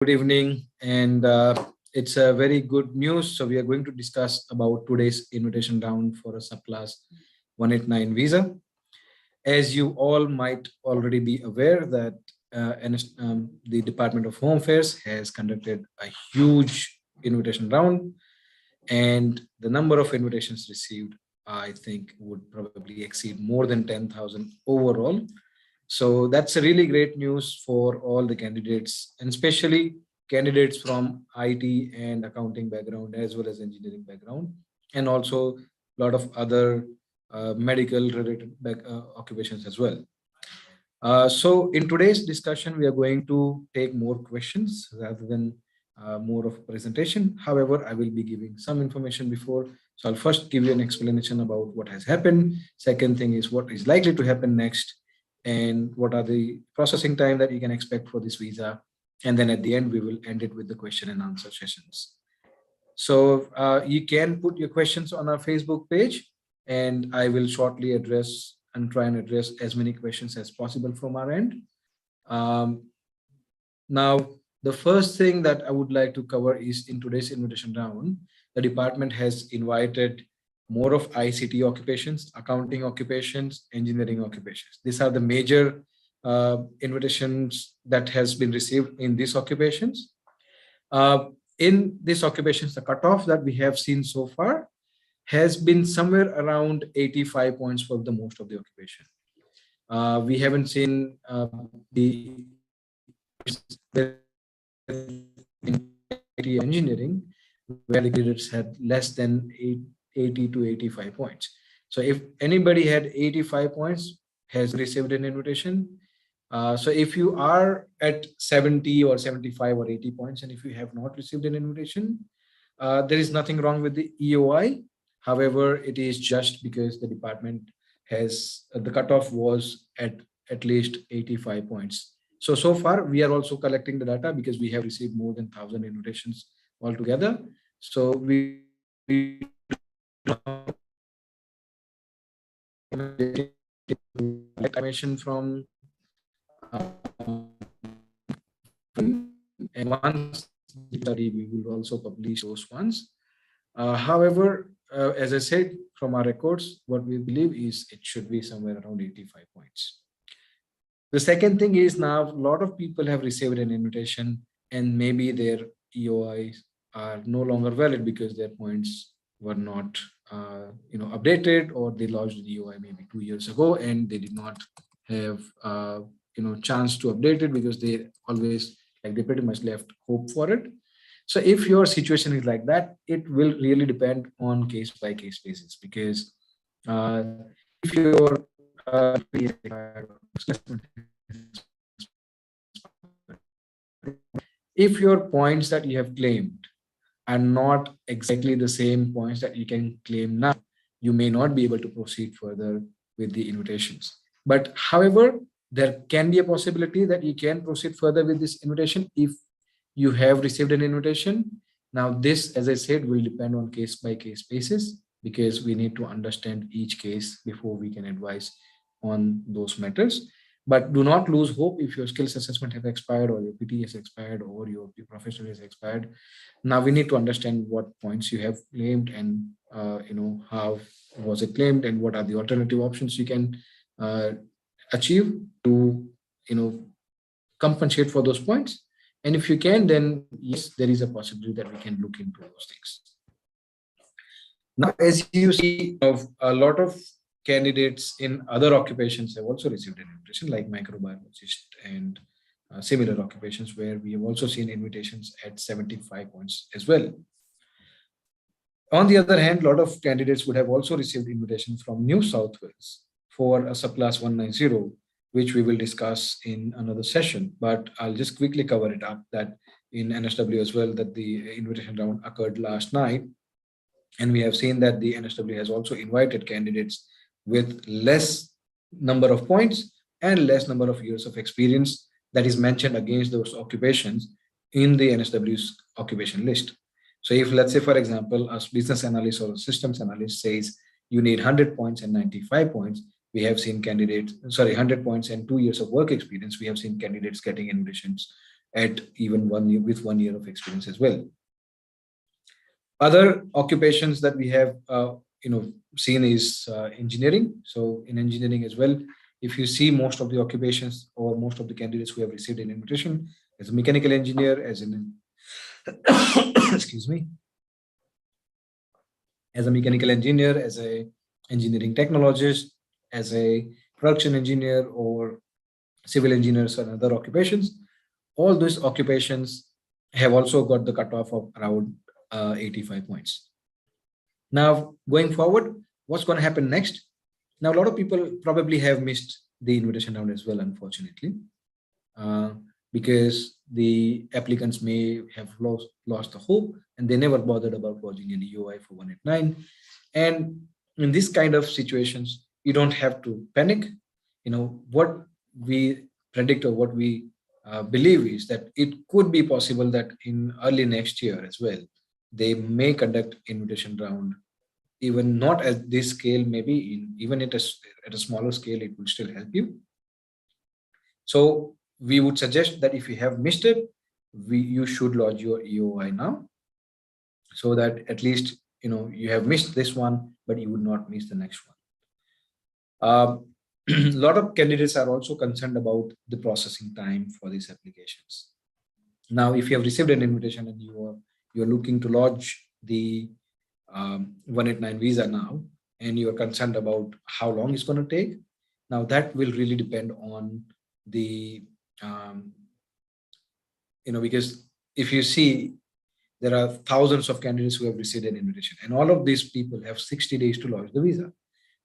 Good evening, and it's a very good news. So we are going to discuss about today's invitation round for a subclass 189 visa. As you all might already be aware that the Department of Home Affairs has conducted a huge invitation round, and the number of invitations received, I think, would probably exceed more than 10,000 overall. So that's a really great news for all the candidates, and especially candidates from IT and accounting background as well as engineering background, and also a lot of other medical related occupations as well. So in today's discussion, we are going to take more questions rather than more of a presentation. However, I will be giving some information before. So I'll first give you an explanation about what has happened. Second thing is what is likely to happen next, and what are the processing time that you can expect for this visa. And then at the end, we will end it with the question and answer sessions. So you can put your questions on our Facebook page, and I will shortly address and try and address as many questions as possible from our end. Now, the first thing that I would like to cover is in today's invitation round, the department has invited more of ICT occupations, accounting occupations, engineering occupations. These are the major invitations that has been received in these occupations. In these occupations, the cutoff that we have seen so far has been somewhere around 85 points for the most of the occupation. We haven't seen the engineering where the candidates had less than 80 to 85 points. So if anybody had 85 points, has received an invitation. So if you are at 70 or 75 or 80 points, and if you have not received an invitation, there is nothing wrong with the EOI. However, it is just because the department has the cutoff was at least 85 points. So far, we are also collecting the data because we have received more than 1,000 invitations altogether. So we information from and once study, we will also publish those ones. However, as I said, from our records, what we believe is it should be somewhere around 85 points. The second thing is now a lot of people have received an invitation and maybe their EOIs are no longer valid because their points were not updated, or they lost the EOI maybe 2 years ago and they did not have chance to update it because they always they pretty much left hope for it. So if your situation is like that, it will really depend on case by case basis, because if your if your points that you have claimed are not exactly the same points that you can claim now, you may not be able to proceed further with the invitations. But however, there can be a possibility that you can proceed further with this invitation if you have received an invitation. Now, this, as I said, will depend on case by case basis, because we need to understand each case before we can advise on those matters. But do not lose hope if your skills assessment has expired, or your PT has expired, or your professional has expired. Now we need to understand what points you have claimed, and how was it claimed, and what are the alternative options you can achieve to compensate for those points. And if you can, then yes, there is a possibility that we can look into those things. Now, as you see, a lot of candidates in other occupations have also received an invitation, like microbiologist and similar occupations, where we have also seen invitations at 75 points as well. On the other hand, a lot of candidates would have also received invitations from New South Wales for a subclass 190, which we will discuss in another session. But I'll just quickly cover it up that in NSW as well, that the invitation round occurred last night. And we have seen that the NSW has also invited candidates with less number of points and less number of years of experience that is mentioned against those occupations in the NSW's occupation list. So if, let's say, for example, a business analyst or a systems analyst says you need 100 points and 95 points, we have seen candidates, 100 points and 2 years of work experience, we have seen candidates getting invitations at even 1 year with 1 year of experience as well. Other occupations that we have seen is engineering. So in engineering as well, if you see most of the occupations or most of the candidates who have received an invitation as a mechanical engineer, as an excuse me, as a mechanical engineer, as a engineering technologist, as a production engineer, or civil engineers and other occupations, all these occupations have also got the cutoff of around 85 points. Now, going forward, what's going to happen next? Now, a lot of people probably have missed the invitation round as well, unfortunately, because the applicants may have lost the hope and they never bothered about lodging an EOI for 189. And in this kind of situations, you don't have to panic. What we predict or what we believe is that it could be possible that in early next year as well, they may conduct invitation round, even not at this scale, maybe even at a smaller scale, it will still help you. So we would suggest that if you have missed it, you should lodge your EOI now, so that at least you have missed this one, but you would not miss the next one. A lot of candidates are also concerned about the processing time for these applications. Now, if you have received an invitation and you're looking to lodge the 189 visa now, and you are concerned about how long it's going to take, now that will really depend on the because if you see, there are thousands of candidates who have received an invitation, and all of these people have 60 days to lodge the visa.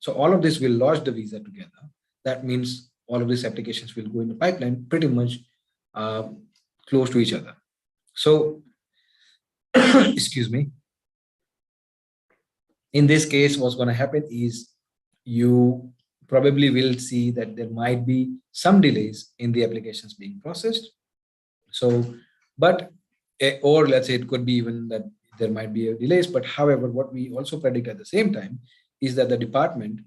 So all of this will lodge the visa together. That means all of these applications will go in the pipeline pretty much close to each other. So, excuse me. In this case, what's going to happen is you probably will see that there might be some delays in the applications being processed. So, or let's say it could be even that there might be delays. But however, what we also predict at the same time is that the department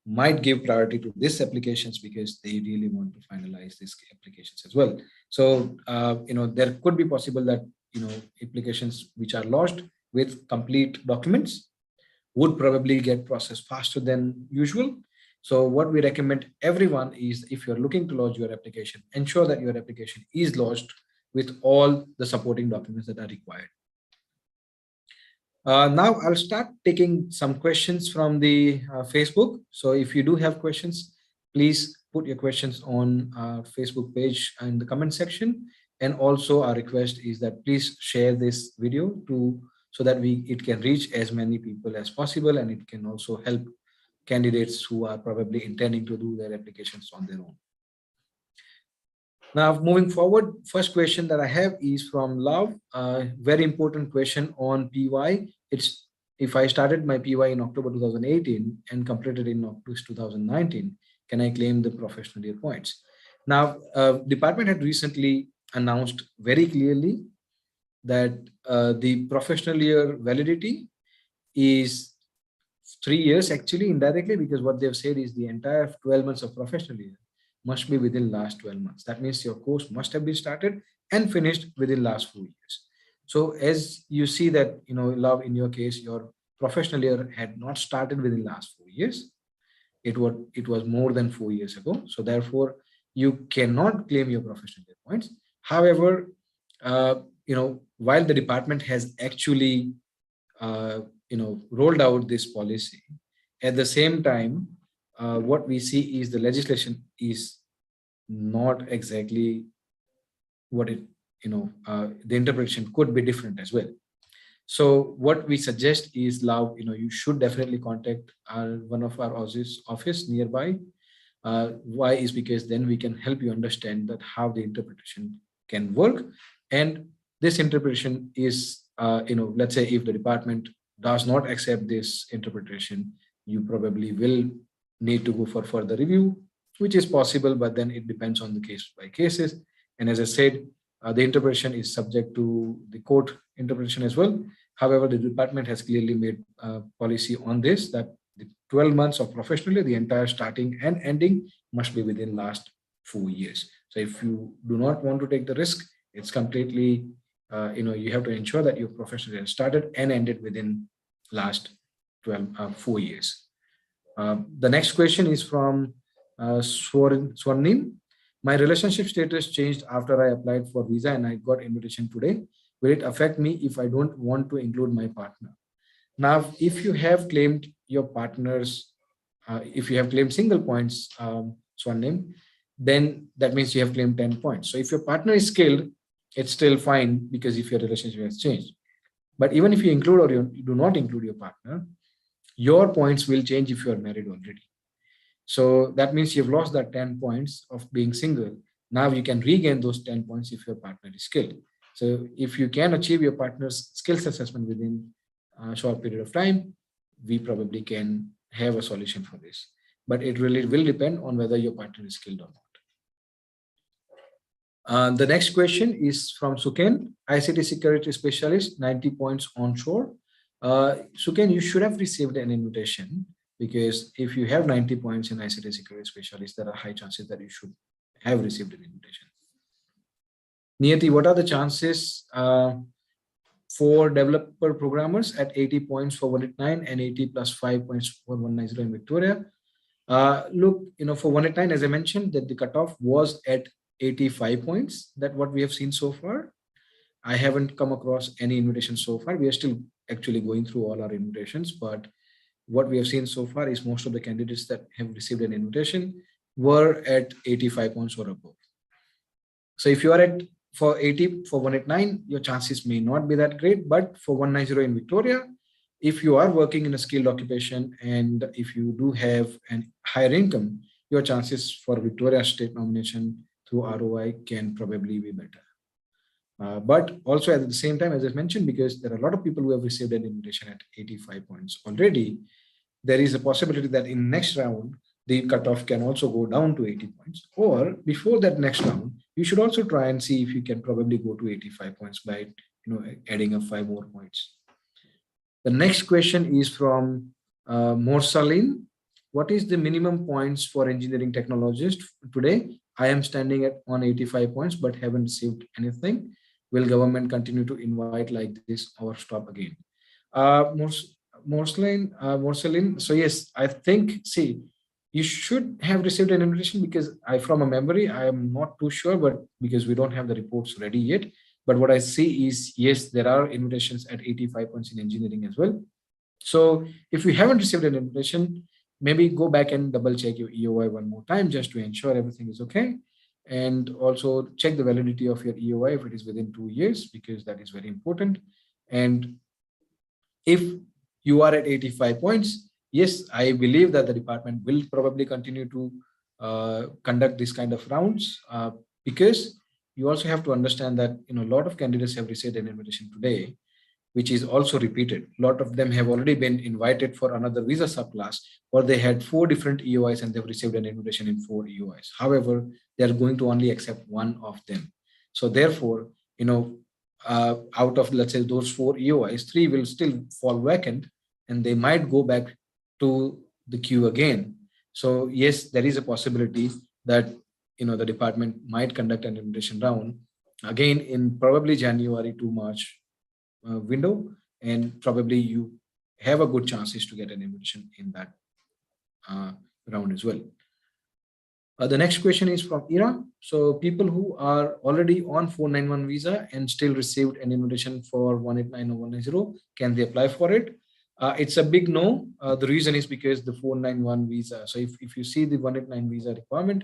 might give priority to these applications because they really want to finalize these applications as well. So, there could be possible that, applications which are lodged with complete documents would probably get processed faster than usual. So what we recommend everyone is, if you're looking to lodge your application, ensure that your application is lodged with all the supporting documents that are required. Now I'll start taking some questions from the Facebook. So if you do have questions, please put your questions on our Facebook page in the comment section. And also our request is that please share this video so that it can reach as many people as possible, and it can also help candidates who are probably intending to do their applications on their own. Now, moving forward, first question that I have is from Love. Very important question on PY. It's, if I started my PY in October 2018 and completed in October 2019, can I claim the professional year points? Now, department had recently announced very clearly that the professional year validity is 3 years, actually, indirectly, because what they've said is the entire 12 months of professional year must be within last 12 months. That means your course must have been started and finished within last 4 years. So as you see that, Love, in your case, your professional year had not started within last 4 years. It was more than 4 years ago. So therefore, you cannot claim your professional year points. However, while the department has actually, rolled out this policy, at the same time, what we see is the legislation is not exactly what it, the interpretation could be different as well. So what we suggest is, Love, you should definitely contact one of our Aussizz office nearby. Why is because then we can help you understand that how the interpretation can work. And this interpretation is, let's say if the department does not accept this interpretation, you probably will need to go for further review, which is possible, but then it depends on the case by cases. And as I said, the interpretation is subject to the court interpretation as well. However, the department has clearly made a policy on this, that the 12 months of professional year, the entire starting and ending, must be within last 4 years. So if you do not want to take the risk, It's completely, you have to ensure that your professional career started and ended within last 4 years. The next question is from Swarnim. My relationship status changed after I applied for visa and I got invitation today. Will it affect me if I don't want to include my partner? Now, if you have claimed your partner's, if you have claimed single points, Swarnim, then that means you have claimed 10 points. So if your partner is skilled, it's still fine because if your relationship has changed. But even if you include or you do not include your partner, your points will change if you are married already. So that means you've lost that 10 points of being single. Now you can regain those 10 points if your partner is skilled. So if you can achieve your partner's skills assessment within a short period of time, we probably can have a solution for this. But it really will depend on whether your partner is skilled or not. The next question is from Suken, ICT security specialist, 90 points onshore. Suken, you should have received an invitation because if you have 90 points in ICT security specialist, there are high chances that you should have received an invitation. Niyati, what are the chances for developer programmers at 80 points for 189 and 80 plus 5 points for 190 in Victoria? Look, for 189, as I mentioned, that the cutoff was at 85 points. That's what we have seen so far. I haven't come across any invitations so far. We are still actually going through all our invitations, but what we have seen so far is most of the candidates that have received an invitation were at 85 points or above. So if you are at for 80 for 189, your chances may not be that great, but for 190 in Victoria, if you are working in a skilled occupation and if you do have an higher income, your chances for Victoria state nomination through ROI can probably be better. But also at the same time, as I mentioned, because there are a lot of people who have received an invitation at 85 points already, there is a possibility that in next round, the cutoff can also go down to 80 points. Or before that next round, you should also try and see if you can probably go to 85 points by adding up 5 more points. The next question is from Morsalin. What is the minimum points for engineering technologist today? I am standing at 185 points, but haven't received anything. Will government continue to invite like this or stop again? Morsalin, so yes, I think, see, you should have received an invitation because from a memory, I am not too sure, but because we don't have the reports ready yet. But what I see is, yes, there are invitations at 85 points in engineering as well. So if you haven't received an invitation, maybe go back and double check your EOI one more time just to ensure everything is okay. And also check the validity of your EOI if it is within 2 years, because that is very important. And if you are at 85 points, yes, I believe that the department will probably continue to conduct this kind of rounds because you also have to understand that a lot of candidates have received an invitation today, which is also repeated. A lot of them have already been invited for another visa subclass, or they had 4 different EOIs and they've received an invitation in 4 EOIs. However, they're going to only accept one of them. So therefore, out of, let's say, those 4 EOIs, 3 will still fall vacant and they might go back to the queue again. So yes, there is a possibility that the department might conduct an invitation round again in probably January to March window, and probably you have a good chances to get an invitation in that round as well. The next question is from Ira. So people who are already on 491 visa and still received an invitation for 189 or 190, can they apply for it? It's a big no. The reason is because the 491 visa. So if you see the 189 visa requirement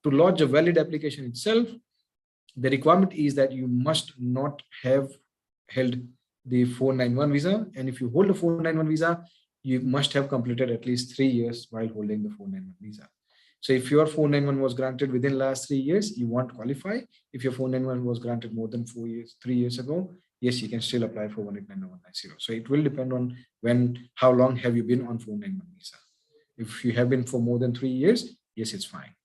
to lodge a valid application itself, the requirement is that you must not have held the 491 visa. And if you hold a 491 visa, you must have completed at least 3 years while holding the 491 visa. So if your 491 was granted within last 3 years, you won't qualify. If your 491 was granted more than 3 years ago, yes, you can still apply for 189 or 190. So it will depend on how long have you been on 491 visa. If you have been for more than 3 years, yes, it's fine.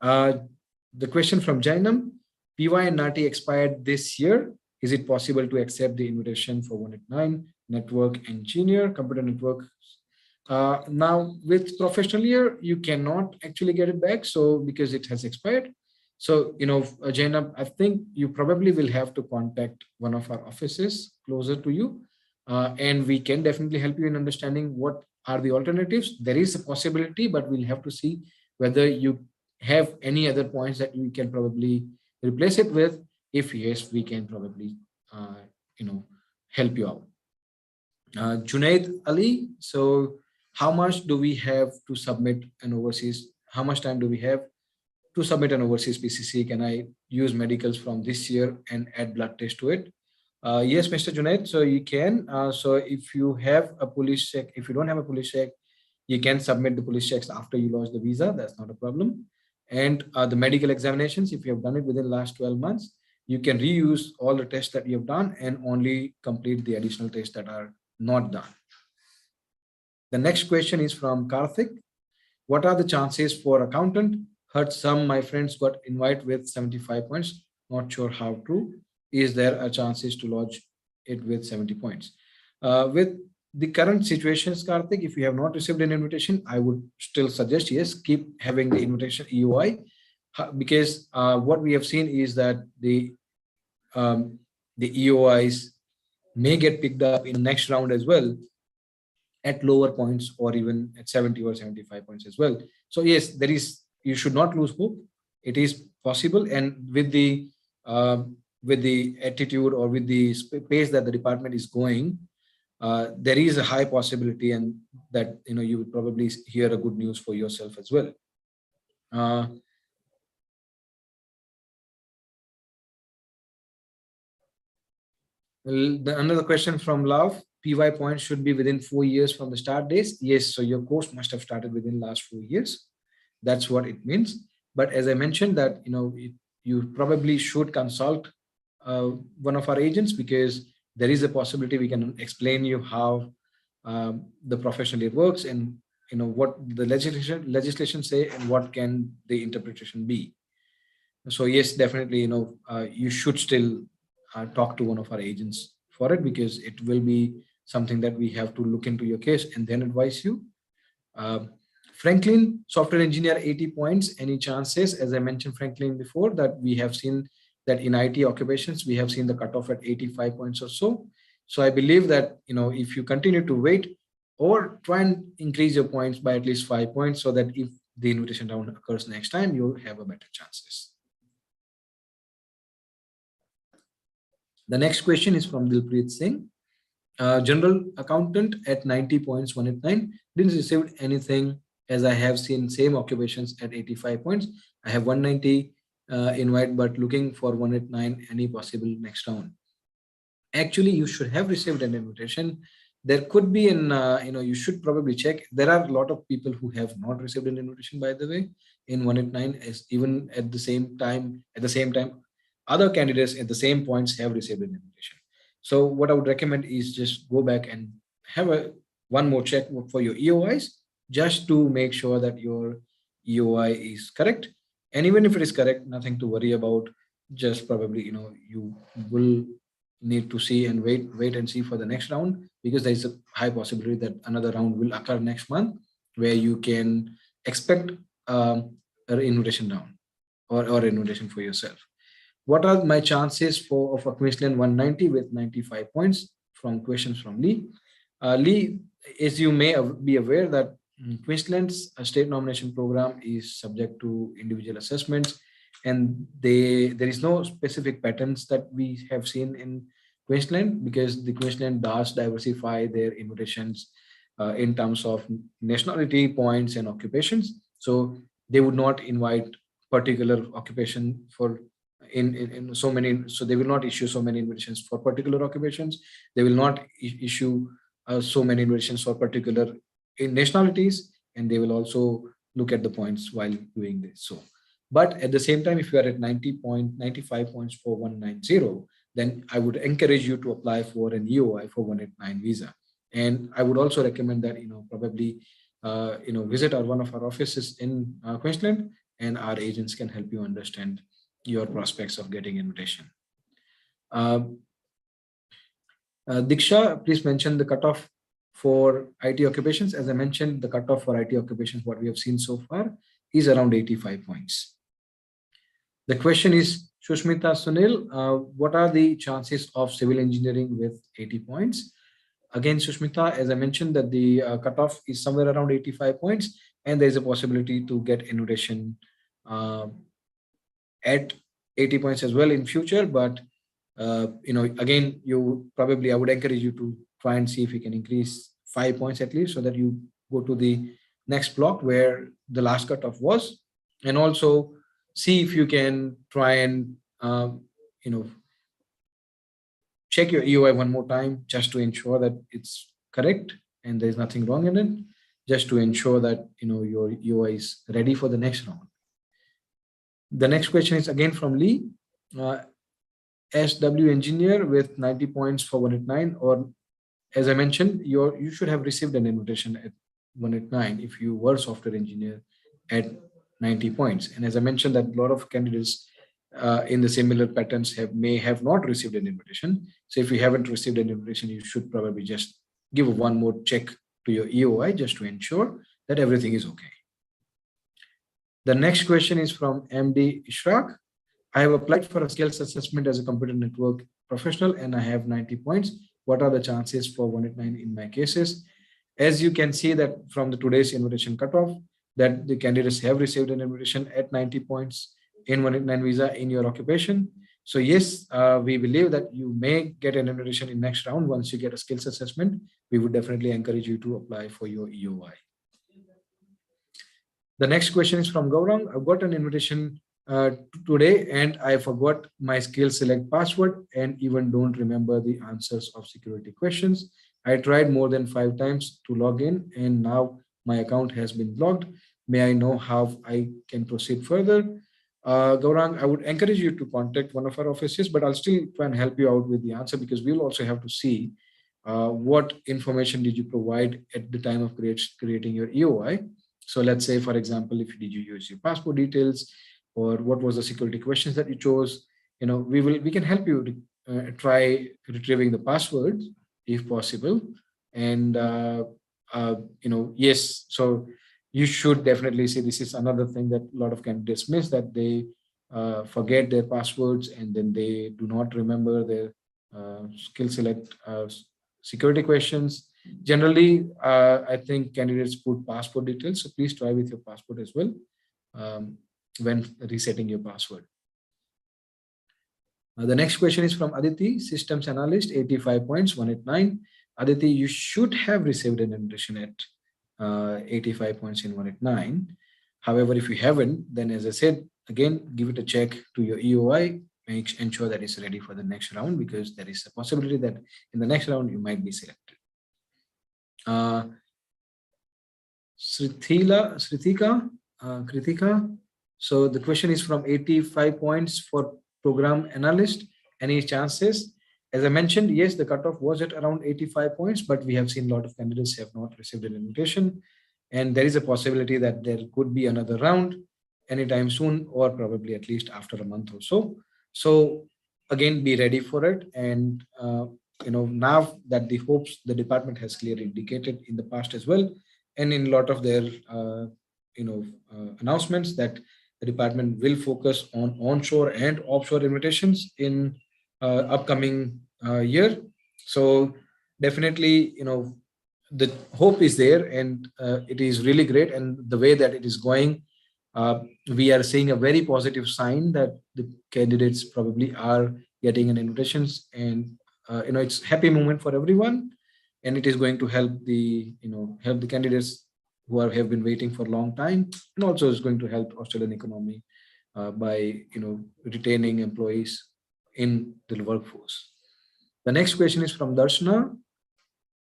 The question from Jainam, PY and NATI expired this year. Is it possible to accept the invitation for 189 network engineer, computer network? Now with professional year, you cannot actually get it back. So because it has expired, So, Jainab, I think you probably will have to contact one of our offices closer to you, and we can definitely help you in understanding what are the alternatives. There is a possibility, but we'll have to see whether you have any other points that we can probably replace it with. If yes, we can probably, uh, you know, help you out. Junaid Ali, so how much do we have to submit an overseas? How much time do we have to submit an overseas PCC? Can I use medicals from this year and add blood test to it? Yes, Mr. Junaid, so you can. So if you have a police check, if you don't have a police check, you can submit the police checks after you lodge the visa. That's not a problem. And the medical examinations, if you have done it within the last 12 months, you can reuse all the tests that you have done and only complete the additional tests that are not done. The next question is from Karthik. What are the chances for accountant? Heard some my friends got invite with 75 points. Not sure how true. Is there a chances to lodge it with 70 points? With the current situations, Karthik, if you have not received an invitation, I would still suggest, yes, keep having the invitation EOI, because what we have seen is that the EOIs may get picked up in the next round as well at lower points, or even at 70 or 75 points as well. So yes, there is, you should not lose hope. It is possible, and with the attitude or with the pace that the department is going, there is a high possibility, and that you would probably hear a good news for yourself as well. Another question from Love. PY points should be within 4 years from the start days. Yes, so your course must have started within last 4 years. That's what it means. But as I mentioned, that you probably should consult one of our agents, because there is a possibility we can explain you how the professional year works, and what the legislation say, and what can the interpretation be. So yes, definitely, you should still talk to one of our agents for it, because it will be something that we have to look into your case and then advise you. Franklin, software engineer, 80 points. Any chances? As I mentioned, Franklin, before, that we have seen that in IT occupations, we have seen the cutoff at 85 points or so. So I believe that, if you continue to wait, or try and increase your points by at least 5 points, so that if the invitation round occurs next time, you'll have a better chances. The next question is from Dilpreet Singh. General accountant at 90 points, 189. Didn't receive anything, as I have seen same occupations at 85 points. I have 190 invite, but looking for 189, any possible next round. Actually, you should have received an invitation. There could be an, you should probably check. There are a lot of people who have not received an invitation, by the way, in 189, as even at the same time, other candidates at the same points have received an invitation. So what I would recommend is just go back and have one more check for your EOIs, just to make sure that your EOI is correct. And even if it is correct, nothing to worry about. Just probably, you will need to see and wait and see for the next round, because there is a high possibility that another round will occur next month, where you can expect an invitation round, or invitation for yourself. What are my chances of a Queensland 190 with 95 points? From questions from Lee. Lee, as you may be aware, that Queensland's state nomination program is subject to individual assessments, and there is no specific patterns that we have seen in Queensland, because the Queensland does diversify their invitations in terms of nationality, points, and occupations. So they would not invite particular occupation for in so many, so they will not issue so many invitations for particular occupations. They will not issue so many invitations for particular nationalities, and they will also look at the points while doing this. So, but at the same time, if you are at 95 points for 190, then I would encourage you to apply for an EOI for 189 visa. And I would also recommend that, probably, visit one of our offices in Queensland, and our agents can help you understand your prospects of getting invitation. Diksha, please mention the cutoff for IT occupations. As I mentioned, the cutoff for IT occupations, what we have seen so far, is around 85 points. The question is, Shushmita Sunil, what are the chances of civil engineering with 80 points? Again, Shushmita, as I mentioned, that the cutoff is somewhere around 85 points, and there is a possibility to get innovation at 80 points as well in future. But again, I would encourage you to try and see if you can increase 5 points at least, so that you go to the next block where the last cutoff was, and also see if you can try and check your EOI one more time, just to ensure that it's correct and there's nothing wrong in it, just to ensure that your EOI is ready for the next round. The next question is again from Lee. SW engineer with 90 points for 189, or as I mentioned, you should have received an invitation at 189 if you were software engineer at 90 points. And as I mentioned, that a lot of candidates in the similar patterns may have not received an invitation. So if you haven't received an invitation, you should probably just give one more check to your EOI just to ensure that everything is okay. The next question is from MD Ishraq. I have applied for a skills assessment as a computer network professional and I have 90 points. What are the chances for 189 in my cases? As you can see that from the today's invitation cutoff, that the candidates have received an invitation at 90 points in 189 visa in your occupation. So yes, we believe that you may get an invitation in next round. Once you get a skills assessment, we would definitely encourage you to apply for your EOI. The next question is from Gaurang. I've got an invitation today and I forgot my skill select password and even don't remember the answers of security questions. I tried more than 5 times to log in and now my account has been blocked. May I know how I can proceed further? Gaurang, I would encourage you to contact one of our offices, but I'll still try and help you out with the answer, because we'll also have to see what information did you provide at the time of creating your EOI. So let's say, for example, if did you use your passport details, or what was the security questions that you chose? We can help you try retrieving the passwords if possible. And yes, so you should definitely see, this is another thing that a lot of candidates miss, that they forget their passwords and then they do not remember their skill select security questions. Generally, I think candidates put passport details, so please try with your passport as well when resetting your password. The next question is from Aditi, systems analyst, 85 points, 189. Aditi, you should have received an invitation at 85 points in 189. However, if you haven't, then as I said, again, give it a check to your EOI, ensure that it's ready for the next round, because there is a possibility that in the next round you might be selected. Kritika. So the question is from 85 points for program analyst. Any chances? As I mentioned, yes, the cutoff was at around 85 points, but we have seen a lot of candidates have not received an invitation. And there is a possibility that there could be another round anytime soon, or probably at least after a month or so. So again, be ready for it. And now that the hopes the department has clearly indicated in the past as well, and in a lot of their announcements, that the department will focus on onshore and offshore invitations in upcoming year. So definitely, the hope is there, and it is really great. And the way that it is going, we are seeing a very positive sign that the candidates probably are getting an invitations, and it's a happy moment for everyone, and it is going to help the candidates who have been waiting for a long time, and also is going to help Australian economy by retaining employees in the workforce. The next question is from Darshana.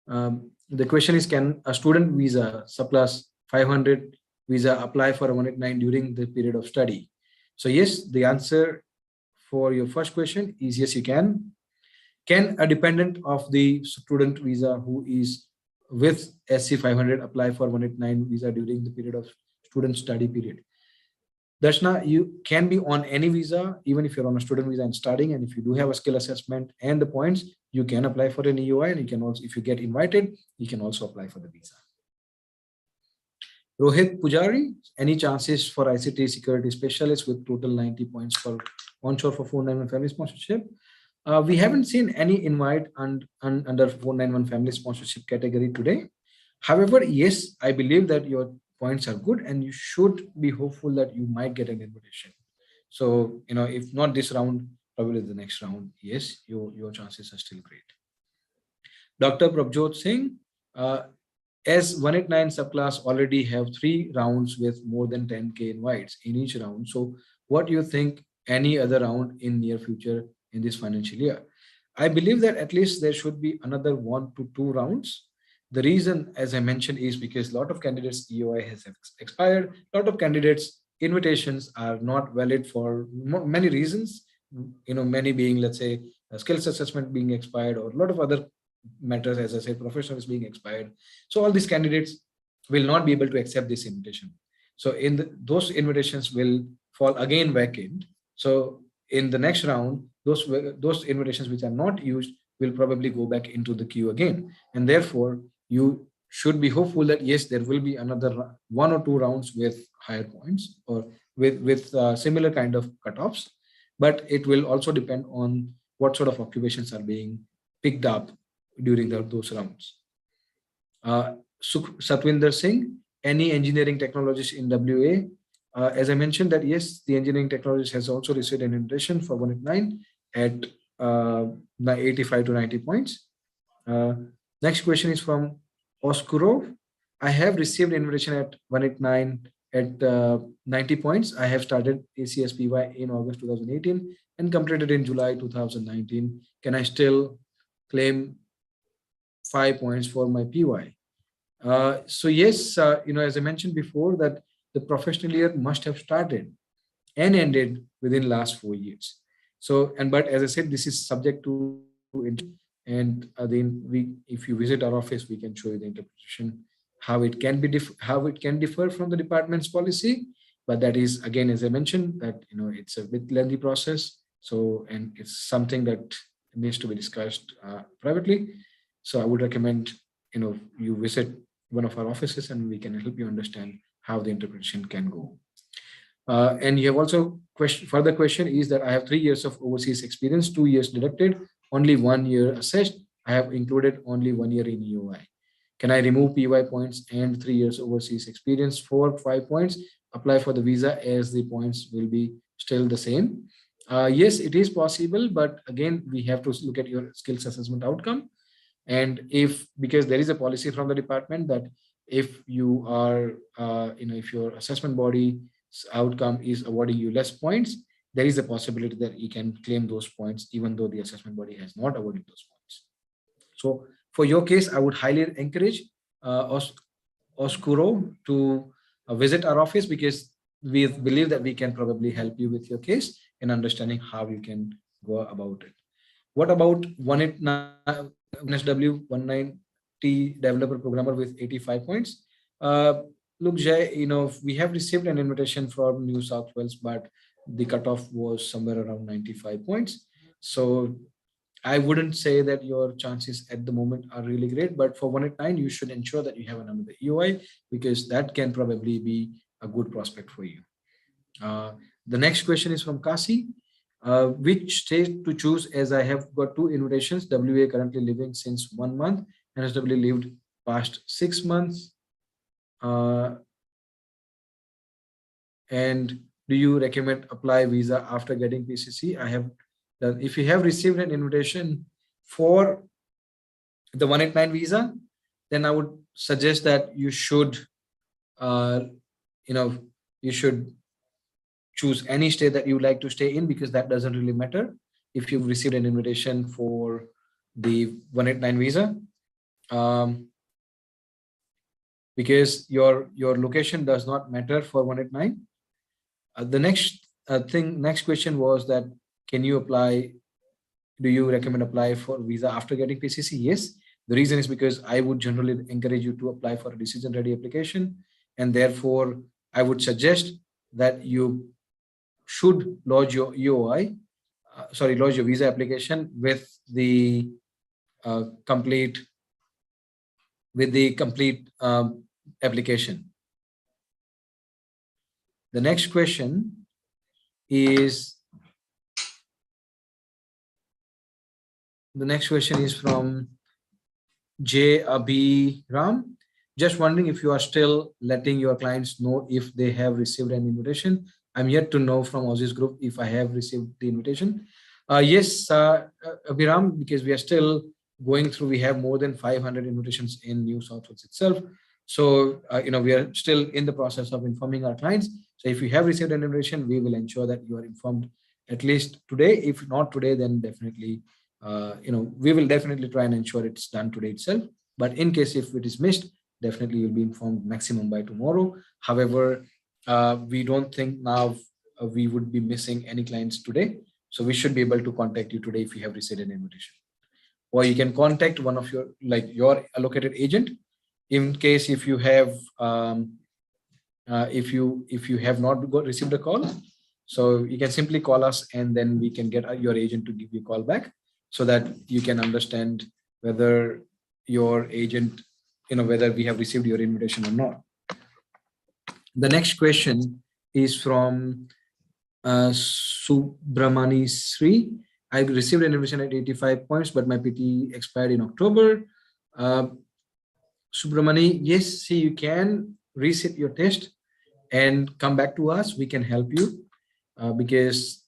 The question is, can a student visa subclass 500 visa apply for a 189 during the period of study? So yes, the answer for your first question is yes, you can. Can a dependent of the student visa who is with SC 500 apply for 189 visa during the period of student study period? Darshana, you can be on any visa, even if you're on a student visa and studying, and if you do have a skill assessment and the points, you can apply for an EOI, and you can also, if you get invited, you can also apply for the visa. Rohit Pujari, any chances for ICT security specialist with total 90 points for onshore for 491 family sponsorship? We haven't seen any invite under 491 family sponsorship category today. However, yes, I believe that your points are good and you should be hopeful that you might get an invitation. So, if not this round, probably the next round, yes, your chances are still great. Dr. Prabjot Singh, as 189 subclass already have 3 rounds with more than 10K invites in each round. So what do you think any other round in near future in this financial year? I believe that at least there should be another 1 to 2 rounds. The reason, as I mentioned, is because a lot of candidates EOI has expired. A lot of candidates invitations are not valid for many reasons. Many being, let's say, skills assessment being expired, or a lot of other matters, as I said, professional is being expired. So all these candidates will not be able to accept this invitation. So those invitations will fall again vacant. So in the next round, those invitations which are not used will probably go back into the queue again. And therefore, you should be hopeful that yes, there will be another 1 or 2 rounds with higher points or with similar kind of cutoffs. But it will also depend on what sort of occupations are being picked up during those rounds. Satwinder Singh, any engineering technologist in WA? As I mentioned that yes, the engineering technologist has also received an invitation for 189 at 85 to 90 points. Next question is from Oskurov. I have received invitation at 189 at 90 points. I have started ACSPY in August 2018 and completed in July 2019. Can I still claim 5 points for my PY? So yes, as I mentioned before, that the professional year must have started and ended within last 4 years. So, but as I said, this is subject to, and then if you visit our office, we can show you the interpretation, how it can differ from the department's policy. But that is, again, as I mentioned, that it's a bit lengthy process. So, and it's something that needs to be discussed privately. So I would recommend you visit one of our offices and we can help you understand how the interpretation can go. And you have also further question is that I have 3 years of overseas experience, 2 years deducted, only 1 year assessed. I have included only 1 year in EOI. Can I remove PY points and 3 years overseas experience for 5 points, apply for the visa as the points will be still the same? Yes, it is possible, but again, we have to look at your skills assessment outcome. And because there is a policy from the department that if you are, if your assessment body's outcome is awarding you less points, there is a possibility that you can claim those points even though the assessment body has not awarded those points. So for your case, I would highly encourage Oskuro to visit our office, because we believe that we can probably help you with your case in understanding how you can go about it. What about 189 NSW 190 developer programmer with 85 points? Look, Jay, we have received an invitation from New South Wales, but the cutoff was somewhere around 95 points. So I wouldn't say that your chances at the moment are really great, but for 189, you should ensure that you have another EOI, because that can probably be a good prospect for you. The next question is from Kasi. Which state to choose, as I have got 2 invitations, WA currently living since 1 month, NSW lived past 6 months. And do you recommend apply visa after getting PCC? I have done. If you have received an invitation for the 189 visa, then I would suggest that you should, you should choose any state that you would like to stay in, because that doesn't really matter if you've received an invitation for the 189 visa, because your location does not matter for 189. The next question was that, can you apply, do you recommend apply for visa after getting PCC? Yes. The reason is because I would generally encourage you to apply for a decision ready application, and therefore I would suggest that you should lodge your EOI, lodge your visa application with the complete application. The next question is from J. Abhiram. Just wondering if you are still letting your clients know if they have received an invitation. I'm yet to know from Aussizz Group if I have received the invitation. Yes, Abhiram, because we are still going through, we have more than 500 invitations in New South Wales itself. So, we are still in the process of informing our clients. So if you have received an invitation, we will ensure that you are informed at least today. If not today, then definitely, we will definitely try and ensure it's done today itself. But in case if it is missed, definitely you'll be informed maximum by tomorrow. However, we don't think now we would be missing any clients today. So we should be able to contact you today if you have received an invitation. Or you can contact one of your allocated agent in case if you have if you have not received a call. So you can simply call us and then we can get your agent to give you a call back so that you can understand whether your agent, whether we have received your invitation or not. The next question is from Subramani Sri. I received an invitation at 85 points, but my PT expired in October. Subramani, yes, see, you can reset your test and come back to us. We can help you because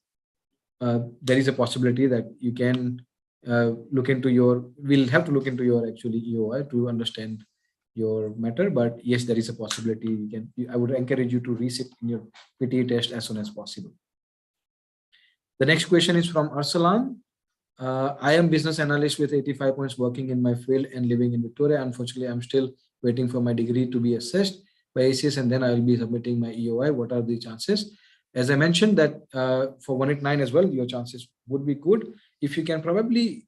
there is a possibility that you can look into we'll have to look into your actually EOI to understand your matter. But yes, there is a possibility I would encourage you to reset in your PT test as soon as possible. The next question is from Arsalan. I am business analyst with 85 points working in my field and living in Victoria. Unfortunately, I'm still waiting for my degree to be assessed by ACS and then I will be submitting my EOI. What are the chances? As I mentioned that for 189 as well, your chances would be good. If you can probably,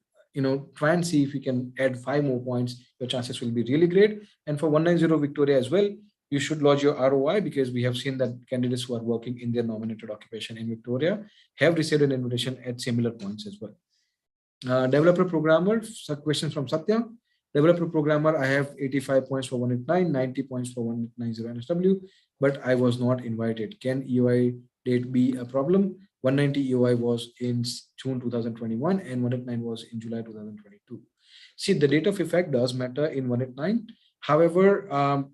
try and see if you can add 5 more points, your chances will be really great. And for 190 Victoria as well, you should lodge your ROI because we have seen that candidates who are working in their nominated occupation in Victoria have received an invitation at similar points as well. Developer programmer, question from Satya. Developer programmer, I have 85 points for 189, 90 points for 190 NSW, but I was not invited. Can EOI date be a problem? 190 EOI was in June 2021 and 189 was in July 2022. See, the date of effect does matter in 189. However,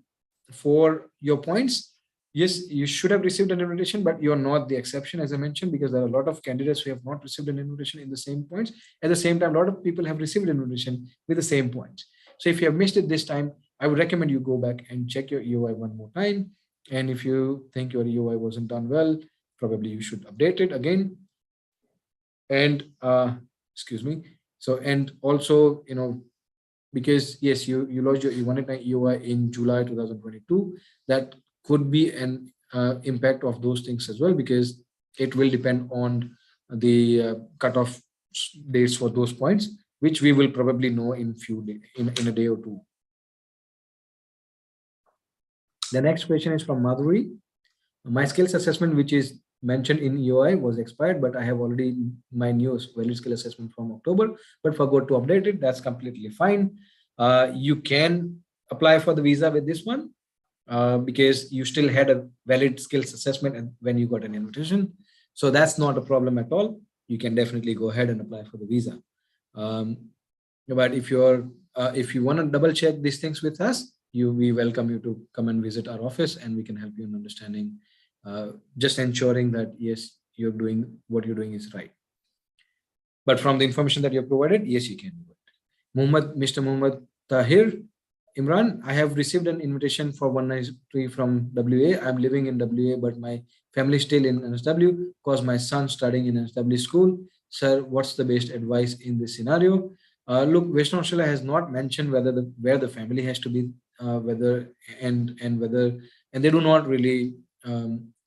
for your points, yes, you should have received an invitation, but you're not the exception, as I mentioned, because there are a lot of candidates who have not received an invitation in the same points. At the same time, a lot of people have received an invitation with the same points. So if you have missed it this time, I would recommend you go back and check your EOI one more time. And if you think your EOI wasn't done well, probably you should update it again. And excuse me. So, and also, because yes, you lodged your 189 EOI in July 2022, that could be an impact of those things as well, because it will depend on the cutoff dates for those points, which we will probably know in a day or two. The next question is from Madhuri. My skills assessment, which is mentioned in EOI, was expired, but I have already my new valid skill assessment from October, but forgot to update it. That's completely fine. You can apply for the visa with this one because you still had a valid skills assessment and when you got an invitation. So that's not a problem at all. You can definitely go ahead and apply for the visa. But if you want to double check these things with us, we welcome you to come and visit our office and we can help you in understanding, just ensuring that yes, you're doing what you're doing is right. But from the information that you've provided, yes, you can do it. Mr. Muhammad Tahir Imran, I have received an invitation for 193 from WA. I'm living in WA, but my family is still in NSW because my son studying in NSW school. Sir, what's the best advice in this scenario? Look, Western Australia has not mentioned where the family has to be, and they do not really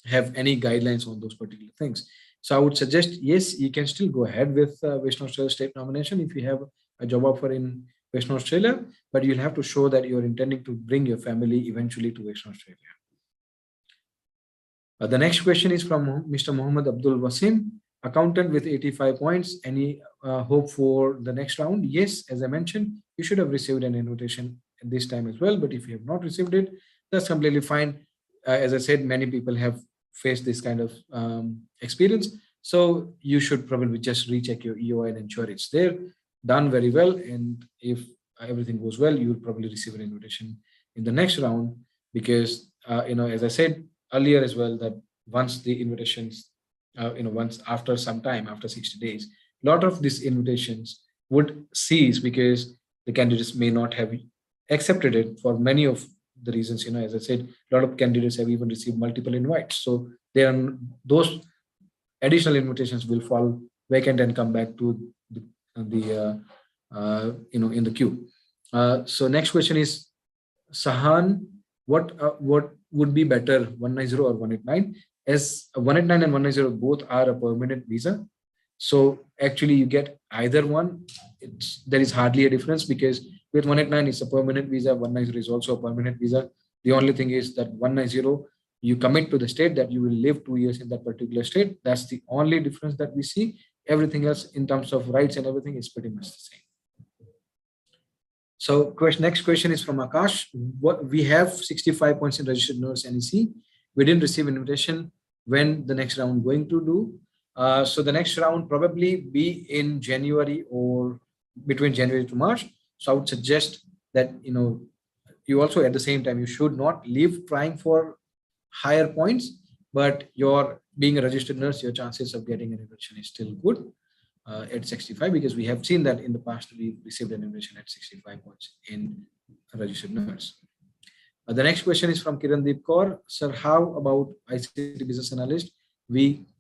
have any guidelines on those particular things. So I would suggest, yes, you can still go ahead with Western Australia state nomination if you have a job offer in Western Australia, but you'll have to show that you're intending to bring your family eventually to Western Australia. The next question is from Mr. Muhammad Abdul Wasim, accountant with 85 points. Any hope for the next round? Yes, as I mentioned, you should have received an invitation at this time as well, but if you have not received it, that's completely fine. As I said, many people have face this kind of experience. So you should probably just recheck your EOI and ensure it's there, done very well. And if everything goes well, you will probably receive an invitation in the next round, because as I said earlier as well, that once the invitations, once after some time, after 60 days, a lot of these invitations would cease because the candidates may not have accepted it for many of the reasons. As I said, a lot of candidates have even received multiple invites, so there are those additional invitations will fall vacant and come back to in the queue. So next question is Sahan, what would be better, 190 or 189? As 189 and 190 both are a permanent visa, so actually you get either one. There is hardly a difference, because with 189 it's a permanent visa, 190 is also a permanent visa. The only thing is that 190, you commit to the state that you will live 2 years in that particular state. That's the only difference that we see. Everything else in terms of rights and everything is pretty much the same. So next question is from Akash. We have 65 points in registered nurse NEC. We didn't receive an invitation. When the next round going to do? So the next round probably be in January or between January to March. So I would suggest that you also at the same time, you should not leave trying for higher points, but you're being a registered nurse, your chances of getting an invitation is still good at 65, because we have seen that in the past we received an invitation at 65 points in a registered nurse. The next question is from Kirandeep Kaur. Sir, how about ICT business analyst?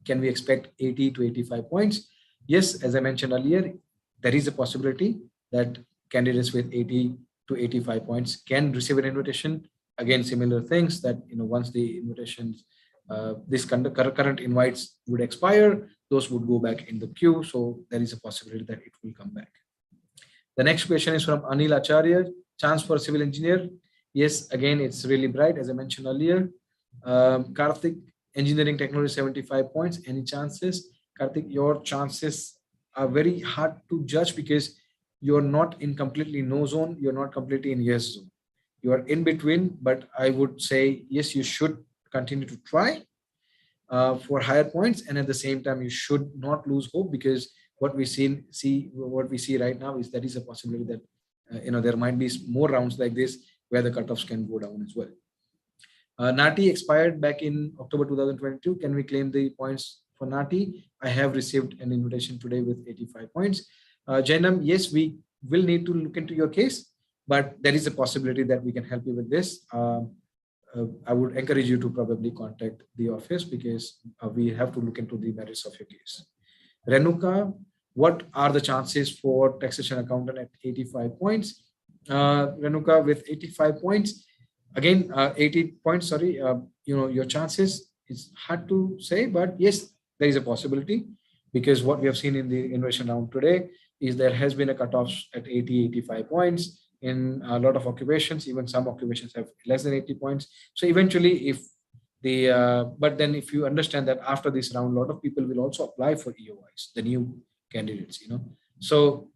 Can we expect 80 to 85 points? Yes, as I mentioned earlier, there is a possibility that candidates with 80 to 85 points can receive an invitation. Again, similar things that once the invitations, this current invites would expire, those would go back in the queue. So there is a possibility that it will come back. The next question is from Anil Acharya. Chance for civil engineer? Yes, again, it's really bright, as I mentioned earlier. Karthik, engineering technology, 75 points. Any chances? Karthik, your chances are very hard to judge, because you're not in completely no zone, you're not completely in yes zone. You are in between, but I would say yes, you should continue to try for higher points, and at the same time you should not lose hope, because what we see right now is that is a possibility that there might be more rounds like this where the cutoffs can go down as well. Nati expired back in October 2022. Can we claim the points for Nati? I have received an invitation today with 85 points. Jainam, yes, we will need to look into your case, but there is a possibility that we can help you with this. I would encourage you to probably contact the office, because we have to look into the merits of your case. Renuka, what are the chances for taxation accountant at 85 points? Renuka, with 85 points, again, 80 points, sorry, your chances, it's hard to say, but yes, there is a possibility, because what we have seen in the invitation round today is there has been a cutoff at 80, 85 points in a lot of occupations. Even some occupations have less than 80 points. So eventually, but then if you understand that after this round, a lot of people will also apply for EOIs, the new candidates, So,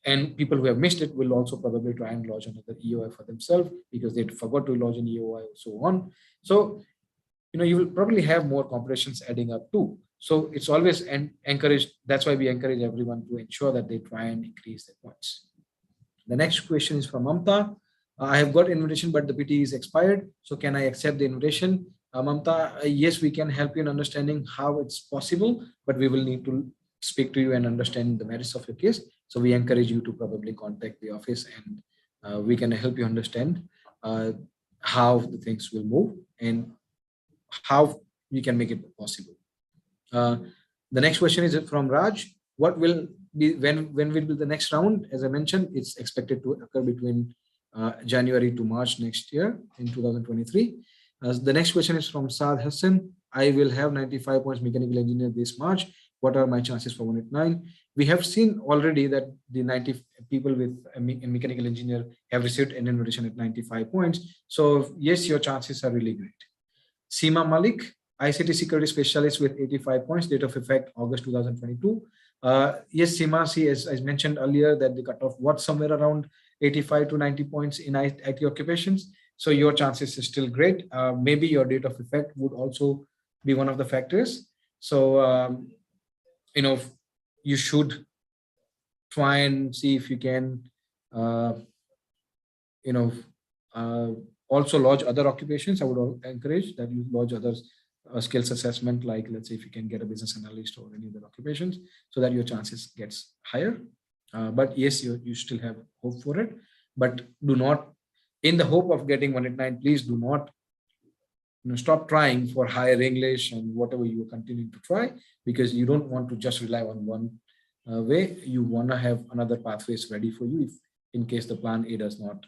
and people who have missed it will also probably try and lodge another EOI for themselves, because they forgot to lodge an EOI and so on. So, you will probably have more competitions adding up too. So it's always encouraged. That's why we encourage everyone to ensure that they try and increase their points. The next question is from Mamta. I have got invitation, but the PT is expired. So can I accept the invitation? Mamta, yes, we can help you in understanding how it's possible, but we will need to speak to you and understand the merits of your case. So we encourage you to probably contact the office, and we can help you understand how the things will move and how we can make it possible. The next question is from Raj. What will be when will be the next round? As I mentioned, it's expected to occur between January to March next year in 2023. The next question is from Saad Hassan. I will have 95 points mechanical engineer this March. What are my chances for 189? We have seen already that the 90 people with a mechanical engineer have received an invitation at 95 points. So yes, your chances are really great. Seema Malik, ICT security specialist with 85 points, date of effect August 2022. Yes, Seema, as I mentioned earlier, that the cutoff was somewhere around 85 to 90 points in IT occupations. So your chances is still great. Maybe your date of effect would also be one of the factors. So, you should try and see if you can, uh, you know, also lodge other occupations. I would encourage that you lodge others skills assessment, like let's say if you can get a business analyst or any other occupations, so that your chances gets higher. But yes, you still have hope for it, but do not, in the hope of getting 189, please do not stop trying for higher English and whatever you are continuing to try, because you don't want to just rely on one way. You want to have another pathways ready for you if in case the plan A does not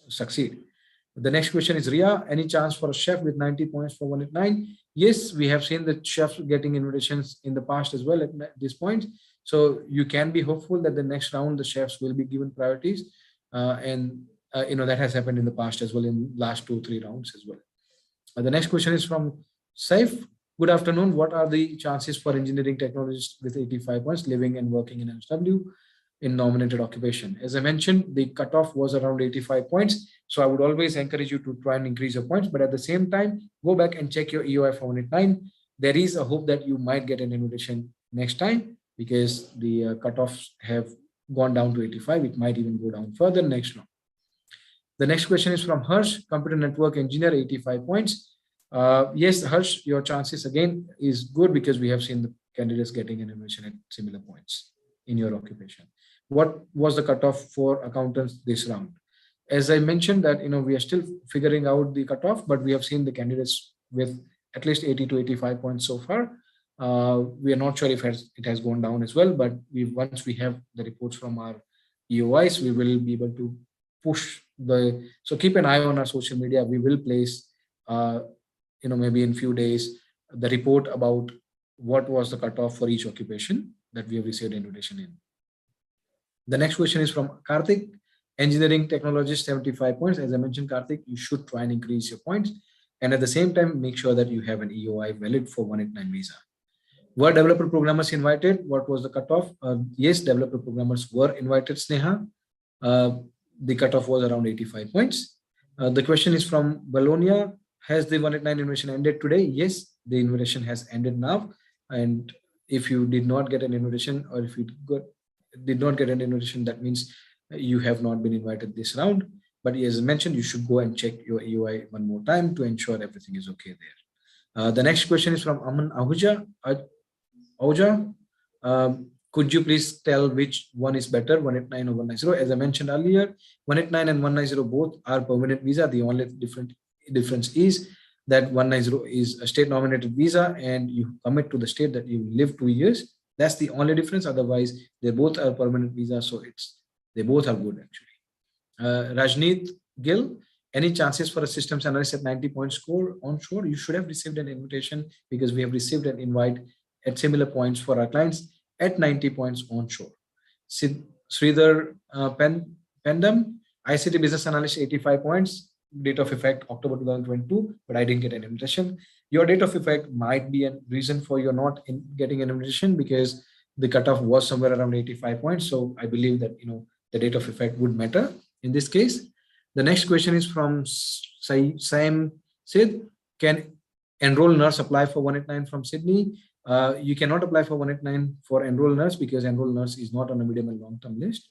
succeed. The next question is Ria. Any chance for a chef with 90 points for 189? Yes, we have seen the chefs getting invitations in the past as well at this point. So you can be hopeful that the next round the chefs will be given priorities, and that has happened in the past as well, in last 2-3 rounds as well. The next question is from Saif. Good afternoon. What are the chances for engineering technologists with 85 points living and working in SW in nominated occupation? As I mentioned, the cutoff was around 85 points. So I would always encourage you to try and increase your points, but at the same time, go back and check your EOI for 189. There is a hope that you might get an invitation next time, because the cutoffs have gone down to 85. It might even go down further next round. The next question is from Harsh, computer network engineer, 85 points. Yes, Harsh, your chances again is good, because we have seen the candidates getting an invitation at similar points in your occupation. What was the cutoff for accountants this round? As I mentioned that, we are still figuring out the cutoff, but we have seen the candidates with at least 80 to 85 points so far. We are not sure if it has gone down as well, but once we have the reports from our EOIs, we will be able to push so keep an eye on our social media. We will place, maybe in few days, the report about what was the cutoff for each occupation that we have received invitation in. The next question is from Karthik, engineering technologist, 75 points. As I mentioned, Karthik, you should try and increase your points, and at the same time, make sure that you have an EOI valid for 189 visa. Were developer programmers invited? What was the cutoff? Yes, developer programmers were invited, Sneha. The cutoff was around 85 points. The question is from Bologna. Has the 189 invitation ended today? Yes, the invitation has ended now. And if you did not get an invitation, or if you did not get an invitation, that means you have not been invited this round. But as I mentioned, you should go and check your EOI one more time to ensure everything is okay there. The next question is from Aman Ahuja. Could you please tell which one is better, 189 or 190? As I mentioned earlier, 189 and 190 both are permanent visa. The only difference is that 190 is a state nominated visa, and you commit to the state that you live 2 years. That's the only difference. Otherwise, they both are permanent visa, so they both are good actually. Rajneet Gill, any chances for a systems analyst at 90 point score onshore? You should have received an invitation, because we have received an invite at similar points for our clients at 90 points onshore. Sridhar Pendam, ICT business analyst, 85 points, date of effect October 2022, but I didn't get an invitation. Your date of effect might be a reason for your not getting an invitation, because the cutoff was somewhere around 85 points. So I believe that the date of effect would matter in this case. The next question is from Sam Sid. Can enroll nurse apply for 189 from Sydney? You cannot apply for 189 for enroll nurse, because enroll nurse is not on a medium and long-term list.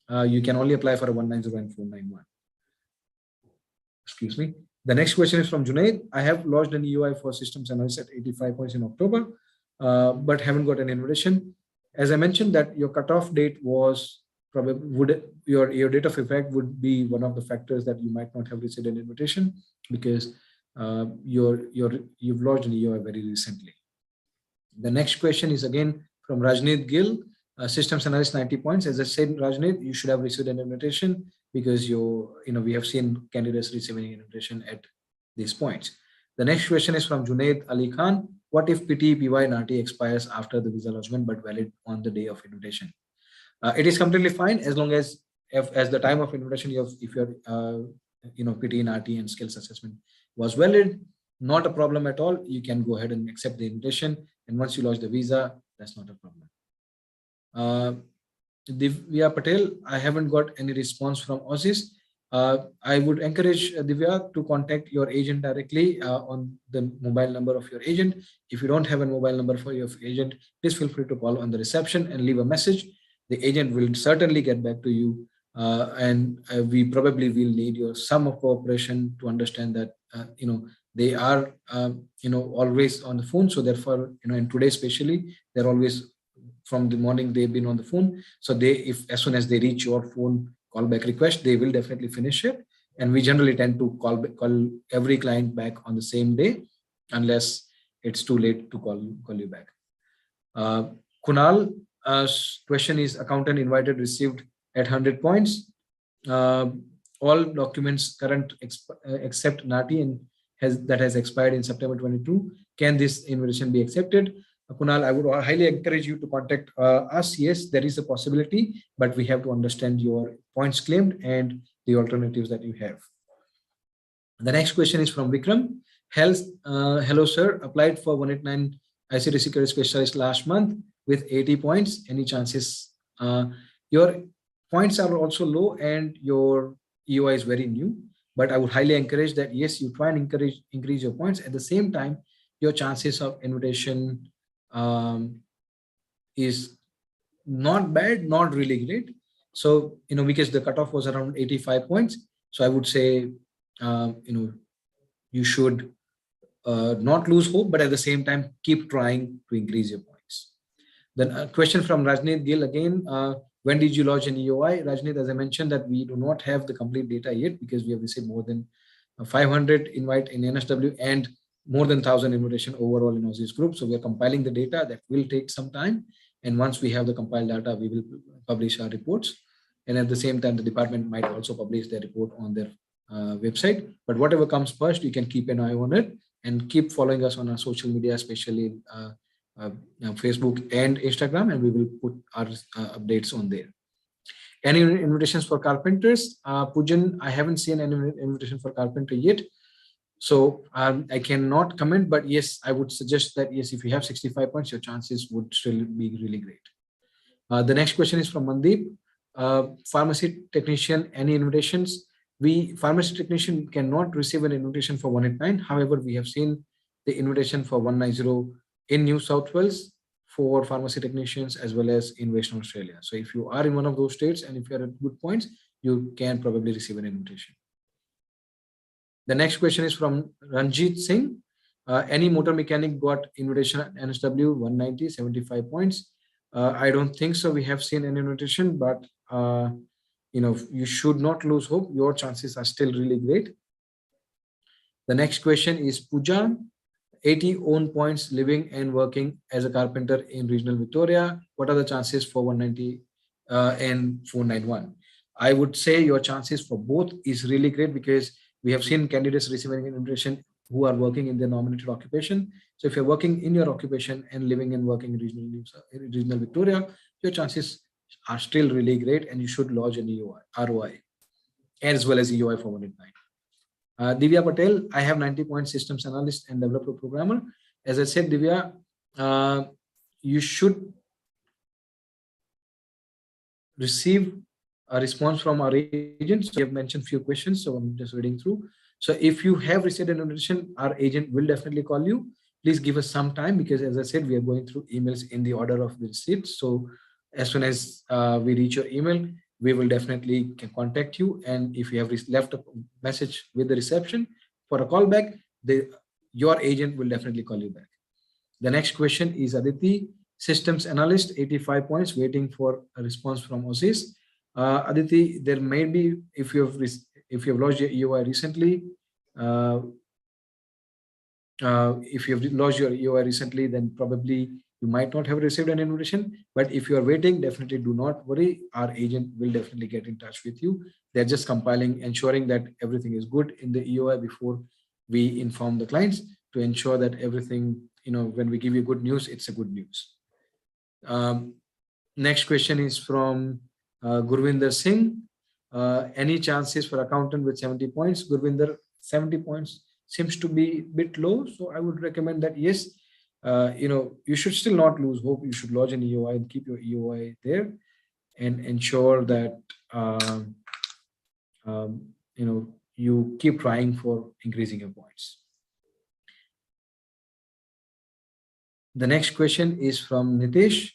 You can only apply for a 190 and 491. Excuse me. The next question is from Junaid. I have lodged an EOI for systems analyst at 85 points in October, but haven't got an invitation. As I mentioned, that your cutoff date was probably your date of effect would be one of the factors that you might not have received an invitation, because you've lodged an EOI very recently. The next question is again from Rajneet Gill, systems analyst, 90 points. As I said, Rajneet, you should have received an invitation, because we have seen candidates receiving an invitation at these points. The next question is from Junaid Ali Khan. What if PT, PY, and RT expires after the visa lodgement but valid on the day of invitation? It is completely fine, as long as the time of invitation, if your PT and RT and skills assessment was valid, not a problem at all. You can go ahead and accept the invitation, and once you lodge the visa, that's not a problem. Vaibhav Patel, I haven't got any response from Aussizz. I would encourage Divya to contact your agent directly on the mobile number of your agent. If you don't have a mobile number for your agent, please feel free to call on the reception and leave a message. The agent will certainly get back to you, and we probably will need your some of cooperation to understand that they are always on the phone. So therefore, and today especially, they're always from the morning they've been on the phone. So if as soon as they reach your phone callback request, they will definitely finish it. And we generally tend to call every client back on the same day, unless it's too late to call you back. Kunal, question is: accountant invited received at 100 points. All documents current except NATI and that has expired in September 22. Can this invitation be accepted? Kunal, I would highly encourage you to contact us. Yes, there is a possibility, but we have to understand your points claimed and the alternatives that you have. The next question is from Vikram. Hello, sir. Applied for 189 ICT security specialist last month with 80 points. Any chances? Your points are also low and your EOI is very new, but I would highly encourage that, yes, you try and increase your points. At the same time, your chances of invitation is not bad, not really great. So, because the cutoff was around 85 points. So I would say, you should not lose hope, but at the same time, keep trying to increase your points. Then a question from Rajneet Gill again. When did you lodge an EOI? Rajneet, as I mentioned, that we do not have the complete data yet because we have received more than 500 invite in NSW and more than 1,000 invitation overall in Aussizz Group. So we are compiling the data. That will take some time. And once we have the compiled data, we will publish our reports. And at the same time, the department might also publish their report on their website. But whatever comes first, you can keep an eye on it and keep following us on our social media, especially Facebook and Instagram, and we will put our updates on there. Any invitations for carpenters? Pujan, I haven't seen any invitation for carpenter yet. So I cannot comment, but yes, I would suggest that, yes, if you have 65 points, your chances would still be really great. The next question is from Mandeep. Pharmacy technician, any invitations? Pharmacy technician cannot receive an invitation for 189. However, we have seen the invitation for 190 in New South Wales for pharmacy technicians as well as in Western Australia. So if you are in one of those states and if you are at good points, you can probably receive an invitation. The next question is from Ranjit Singh. Any motor mechanic got invitation at NSW 190, 75 points? I don't think so. We have seen an invitation, but you should not lose hope. Your chances are still really great. The next question is Pooja. 80 own points living and working as a carpenter in regional Victoria. What are the chances for 190 and 491? I would say your chances for both is really great because we have seen candidates receiving an invitation who are working in their nominated occupation. So if you're working in your occupation and living and working in regional Victoria, your chances are still really great and you should lodge an ROI as well as EOI for 189. Divya Patel, I have 90 point systems analyst and developer programmer. As I said, Divya, you should receive a response from our agent. So we have mentioned few questions, so I'm just reading through. So if you have received an invitation, our agent will definitely call you. Please give us some time because, as I said, we are going through emails in the order of the receipt. So as soon as we reach your email, we will definitely contact you. And if you have left a message with the reception for a callback, your agent will definitely call you back. The next question is Aditi, systems analyst, 85 points, waiting for a response from Aussizz. Aditi, there may be, if you have lodged your EOI recently, then probably you might not have received an invitation. But if you are waiting, definitely do not worry. Our agent will definitely get in touch with you. They're just compiling, ensuring that everything is good in the EOI before we inform the clients to ensure that everything, when we give you good news, it's a good news. Next question is from Gurvinder Singh. Any chances for accountant with 70 points? Gurvinder, 70 points seems to be a bit low. So I would recommend that, yes, you should still not lose hope. You should lodge an EOI and keep your EOI there and ensure that you keep trying for increasing your points. The next question is from Nitesh.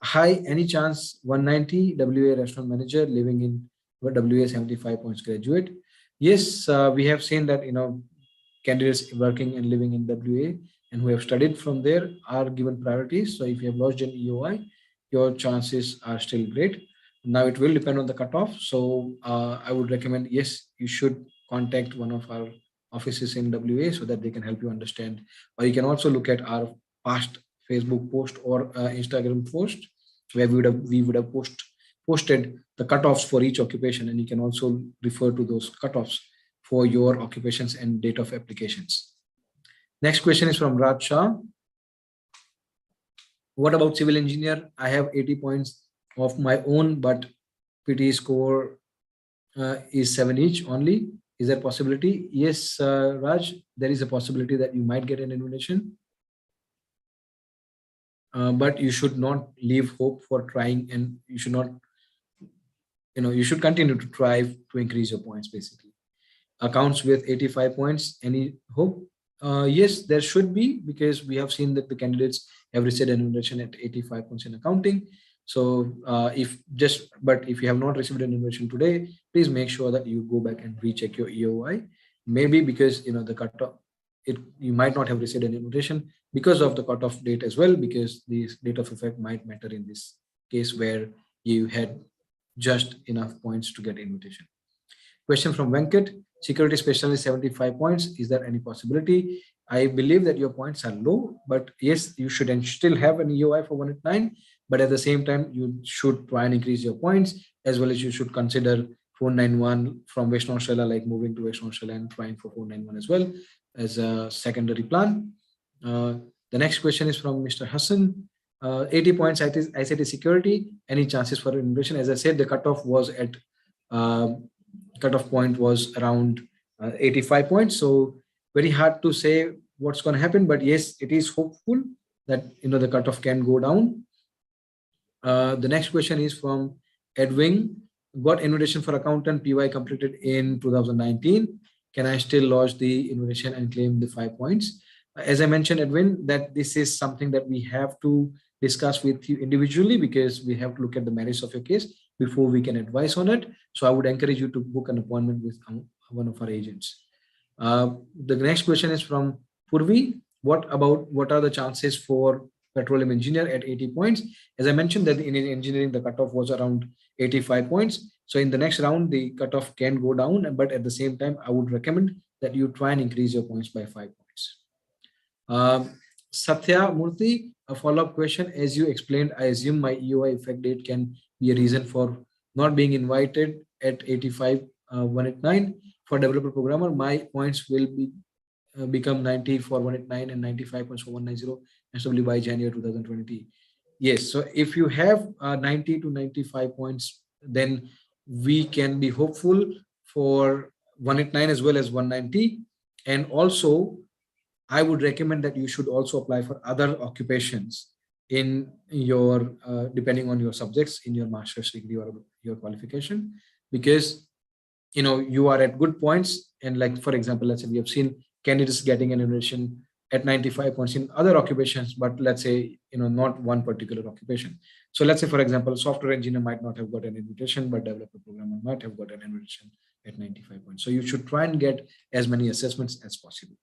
Hi, any chance 190 WA restaurant manager living in WA 75 points graduate? Yes, we have seen that candidates working and living in WA and who have studied from there are given priorities. So if you have lodged an EOI, your chances are still great. Now it will depend on the cutoff. So I would recommend, yes, you should contact one of our offices in WA so that they can help you understand. Or you can also look at our past Facebook post or Instagram post where we would have posted the cutoffs for each occupation, and you can also refer to those cutoffs for your occupations and date of applications. Next question is from Raj Shah. What about civil engineer? I have 80 points of my own, but PT score is 7 each only. Is there a possibility? Yes, Raj, there is a possibility that you might get an invitation. But you should not leave hope for trying, and you should not, you should continue to try to increase your points basically. Accounts with 85 points, any hope? Yes, there should be, because we have seen that the candidates have received an invitation at 85 points in accounting. So if you have not received an invitation today, please make sure that you go back and recheck your EOI. Maybe because the cutoff, you might not have received an invitation because of the cutoff date as well, because the date of effect might matter in this case where you had just enough points to get invitation. Question from Venkat. Security specialist 75 points. Is there any possibility? I believe that your points are low, but yes, you should still have an EOI for 189. But at the same time, you should try and increase your points, as well as you should consider 491 from Western Australia, like moving to Western Australia and trying for 491 as well as a secondary plan. The next question is from Mr. Hassan. 80 points ICT security. Any chances for innovation? As I said, the cutoff was at cutoff point was around 85 points. So very hard to say what's going to happen, but yes, it is hopeful that the cutoff can go down. The next question is from Edwin. Got invitation for accountant PY completed in 2019. Can I still lodge the invitation and claim the 5 points? As I mentioned, Edwin, that this is something that we have to discuss with you individually, because we have to look at the merits of your case before we can advise on it. So I would encourage you to book an appointment with one of our agents. The next question is from Purvi. What are the chances for petroleum engineer at 80 points? As I mentioned, that in engineering, the cutoff was around 85 points. So in the next round, the cutoff can go down, but at the same time, I would recommend that you try and increase your points by 5 points. Satya Murthy, a follow-up question. As you explained, I assume my EOI effect date can be a reason for not being invited at 85 189 for developer programmer. My points will be become 90 for 189 and 95 points for 190 SW by January 2020. Yes, so if you have 90 to 95 points, then we can be hopeful for 189 as well as 190. And also, I would recommend that you should also apply for other occupations in your, depending on your subjects in your master's degree or your qualification, because, you are at good points. And like, for example, let's say we have seen candidates getting an invitation at 95 points in other occupations, but let's say, not one particular occupation. So let's say, for example, software engineer might not have got an invitation, but developer programmer might have got an invitation at 95 points. So you should try and get as many assessments as possible.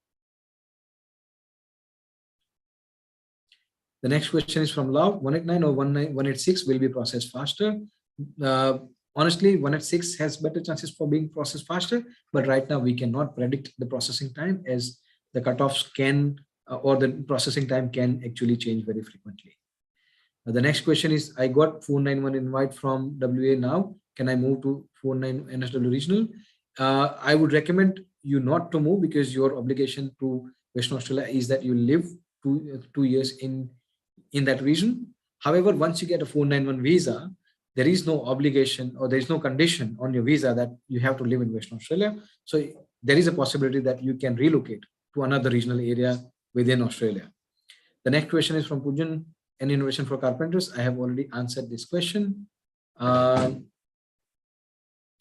The next question is from Love. 189 or 186 will be processed faster. Honestly, 186 has better chances for being processed faster, but right now we cannot predict the processing time, as the cutoffs can, or the processing time can actually change very frequently. The next question is, I got 491 invite from WA now. Can I move to 49 NSW regional? I would recommend you not to move, because your obligation to Western Australia is that you live 2 years in that region. However, once you get a 491 visa, there is no obligation or there is no condition on your visa that you have to live in Western Australia. So there is a possibility that you can relocate to another regional area within Australia. The next question is from Pujan. An innovation for carpenters. I have already answered this question.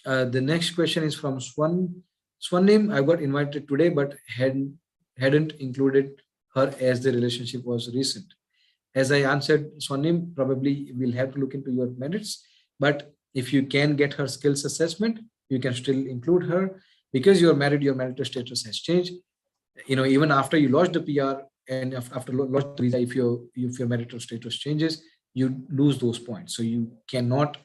The next question is from Swanim. I got invited today, but hadn't included her as the relationship was recent. As I answered, Swanim, probably we'll have to look into your merits. But if you can get her skills assessment, you can still include her. Because you're married, your marital status has changed. Even after you lodge the PR and after lodge the visa, if your marital status changes, you lose those points. So you cannot.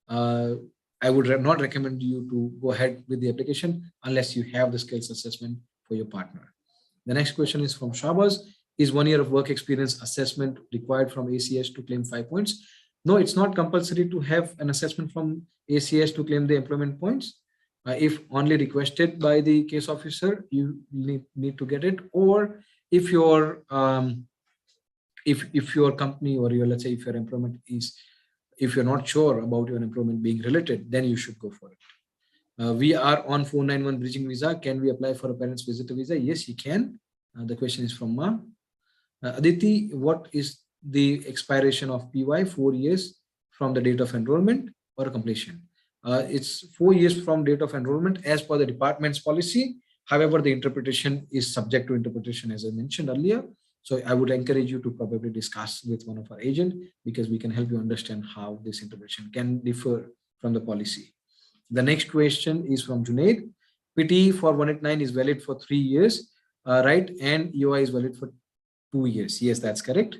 I would not recommend you to go ahead with the application unless you have the skills assessment for your partner. The next question is from Shabaz. Is 1 year of work experience assessment required from ACS to claim 5 points? No, it's not compulsory to have an assessment from ACS to claim the employment points. If only requested by the case officer, you need to get it. Or if your if your company or let's say if your employment is, if you're not sure about your employment being related, then you should go for it. We are on 491 bridging visa. Can we apply for a parent's visitor visa? Yes, you can. The question is from Ma. Aditi, what is the expiration of PY? 4 years from the date of enrollment or completion? It's 4 years from date of enrollment as per the department's policy. However, the interpretation is subject to interpretation, as I mentioned earlier. So I would encourage you to probably discuss with one of our agents, because we can help you understand how this interpretation can differ from the policy. The next question is from Junaid. PT for 189 is valid for 3 years, right? And EOI is valid for 2 years. Yes, that's correct.